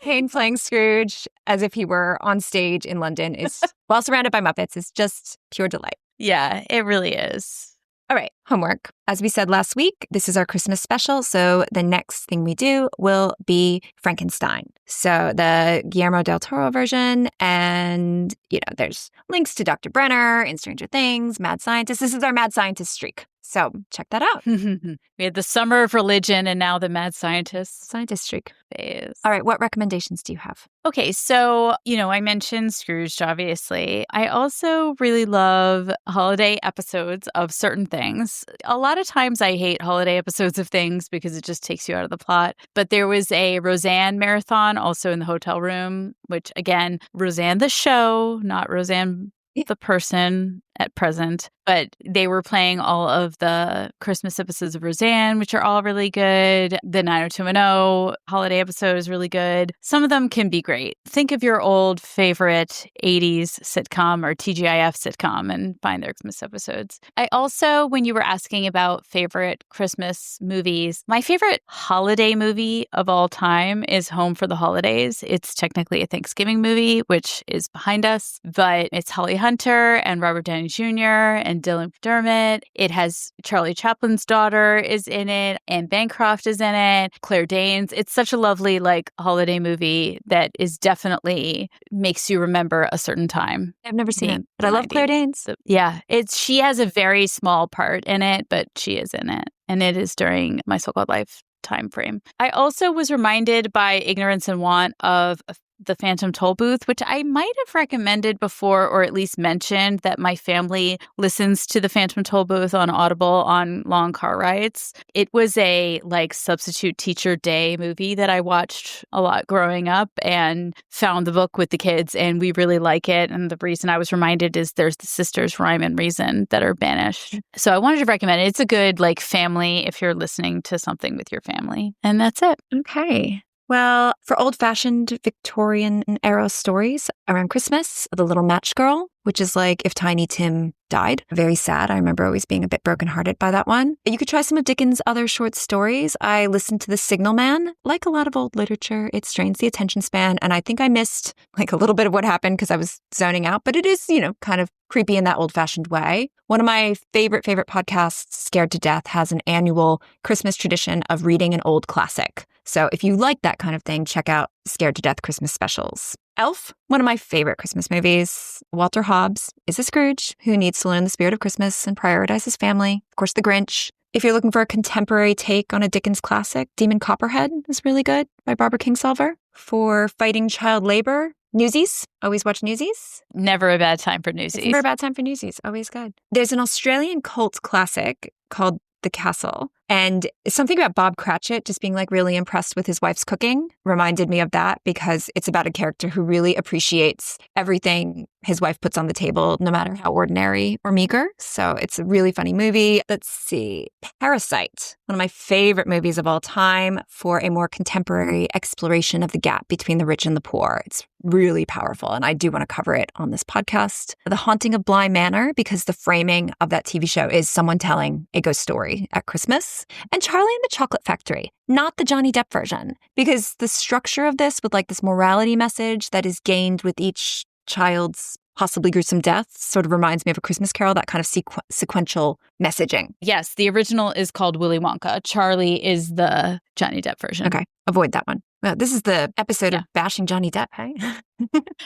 Caine playing Scrooge as if he were on stage in London is, while surrounded by Muppets, is just pure delight. Yeah, it really is. All right, homework. As we said last week, this is our Christmas special. So the next thing we do will be Frankenstein. So the Guillermo del Toro version. And, there's links to Dr. Brenner in Stranger Things, Mad Scientist. This is our Mad Scientist streak. So check that out. We had the Summer of Religion and now the Mad Scientist streak phase. All right, what recommendations do you have? Okay, so, I mentioned Scrooged, obviously. I also really love holiday episodes of certain things. A lot of times I hate holiday episodes of things because it just takes you out of the plot. But there was a Roseanne marathon also in the hotel room, which, again, Roseanne the show, not Roseanne the person at present, but they were playing all of the Christmas episodes of Roseanne, which are all really good. The 90210 holiday episode is really good. Some of them can be great. Think of your old favorite 80s sitcom or TGIF sitcom and find their Christmas episodes. I also, when you were asking about favorite Christmas movies, my favorite holiday movie of all time is Home for the Holidays. It's technically a Thanksgiving movie, which is behind us, but it's Holly Hunter and Robert Downey Jr. and Dylan McDermott. It has Charlie Chaplin's daughter is in it, and Bancroft is in it, Claire Danes. It's such a lovely holiday movie that is definitely makes you remember a certain time. I've never seen it, but I love Claire Danes. So, yeah, she has a very small part in it, but she is in it, and it is during My So-Called Life time frame. I also was reminded by Ignorance and Want of the Phantom Toll Booth, which I might have recommended before or at least mentioned that my family listens to the Phantom Toll Booth on Audible on long car rides. It was a substitute teacher day movie that I watched a lot growing up and found the book with the kids and we really like it. And the reason I was reminded is there's the sisters Rhyme and Reason that are banished. So I wanted to recommend it. It's a good family if you're listening to something with your family. And that's it. Okay. Well, for old-fashioned Victorian era stories around Christmas, The Little Match Girl, which is like if Tiny Tim died. Very sad. I remember always being a bit brokenhearted by that one. You could try some of Dickens' other short stories. I listened to The Signal Man. Like a lot of old literature, it strains the attention span, and I think I missed a little bit of what happened because I was zoning out, but it is, kind of creepy in that old-fashioned way. One of my favorite podcasts, Scared to Death, has an annual Christmas tradition of reading an old classic. So if you like that kind of thing, check out Scared to Death Christmas specials. Elf, one of my favorite Christmas movies. Walter Hobbs is a Scrooge who needs to learn the spirit of Christmas and prioritize his family. Of course, The Grinch. If you're looking for a contemporary take on a Dickens classic, Demon Copperhead is really good by Barbara Kingsolver. For fighting child labor, Newsies. Always watch Newsies. Never a bad time for Newsies. It's never a bad time for Newsies. Always good. There's an Australian cult classic called The Castle. And something about Bob Cratchit just being like really impressed with his wife's cooking reminded me of that, because it's about a character who really appreciates everything his wife puts on the table, no matter how ordinary or meager. So it's a really funny movie. Let's see. Parasite, one of my favorite movies of all time for a more contemporary exploration of the gap between the rich and the poor. It's really powerful, and I do want to cover it on this podcast. The Haunting of Bly Manor, because the framing of that TV show is someone telling a ghost story at Christmas. And Charlie and the Chocolate Factory, not the Johnny Depp version, because the structure of this with like this morality message that is gained with each child's possibly gruesome death sort of reminds me of A Christmas Carol, that kind of sequential messaging. Yes, the original is called Willy Wonka. Charlie is the Johnny Depp version. Okay, avoid that one. Well, this is the episode of bashing Johnny Depp, hey?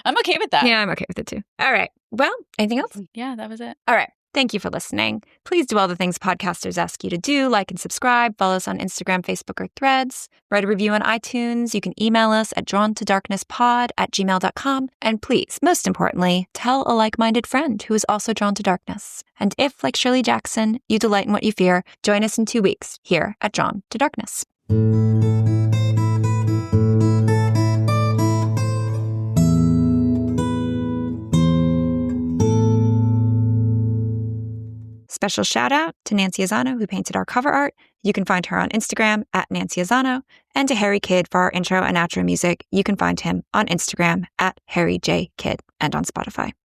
I'm okay with that. Yeah, I'm okay with it too. All right. Well, anything else? Yeah, that was it. All right. Thank you for listening. Please do all the things podcasters ask you to do, like and subscribe, follow us on Instagram, Facebook, or Threads, write a review on iTunes. You can email us at drawntodarknesspod@gmail.com. And please, most importantly, tell a like-minded friend who is also drawn to darkness. And if, like Shirley Jackson, you delight in what you fear, join us in 2 weeks here at Drawn to Darkness. Special shout out to Nancy Azzano, who painted our cover art. You can find her on Instagram at Nancy Azzano, and to Harry Kidd for our intro and outro music. You can find him on Instagram at Harry J. Kidd and on Spotify.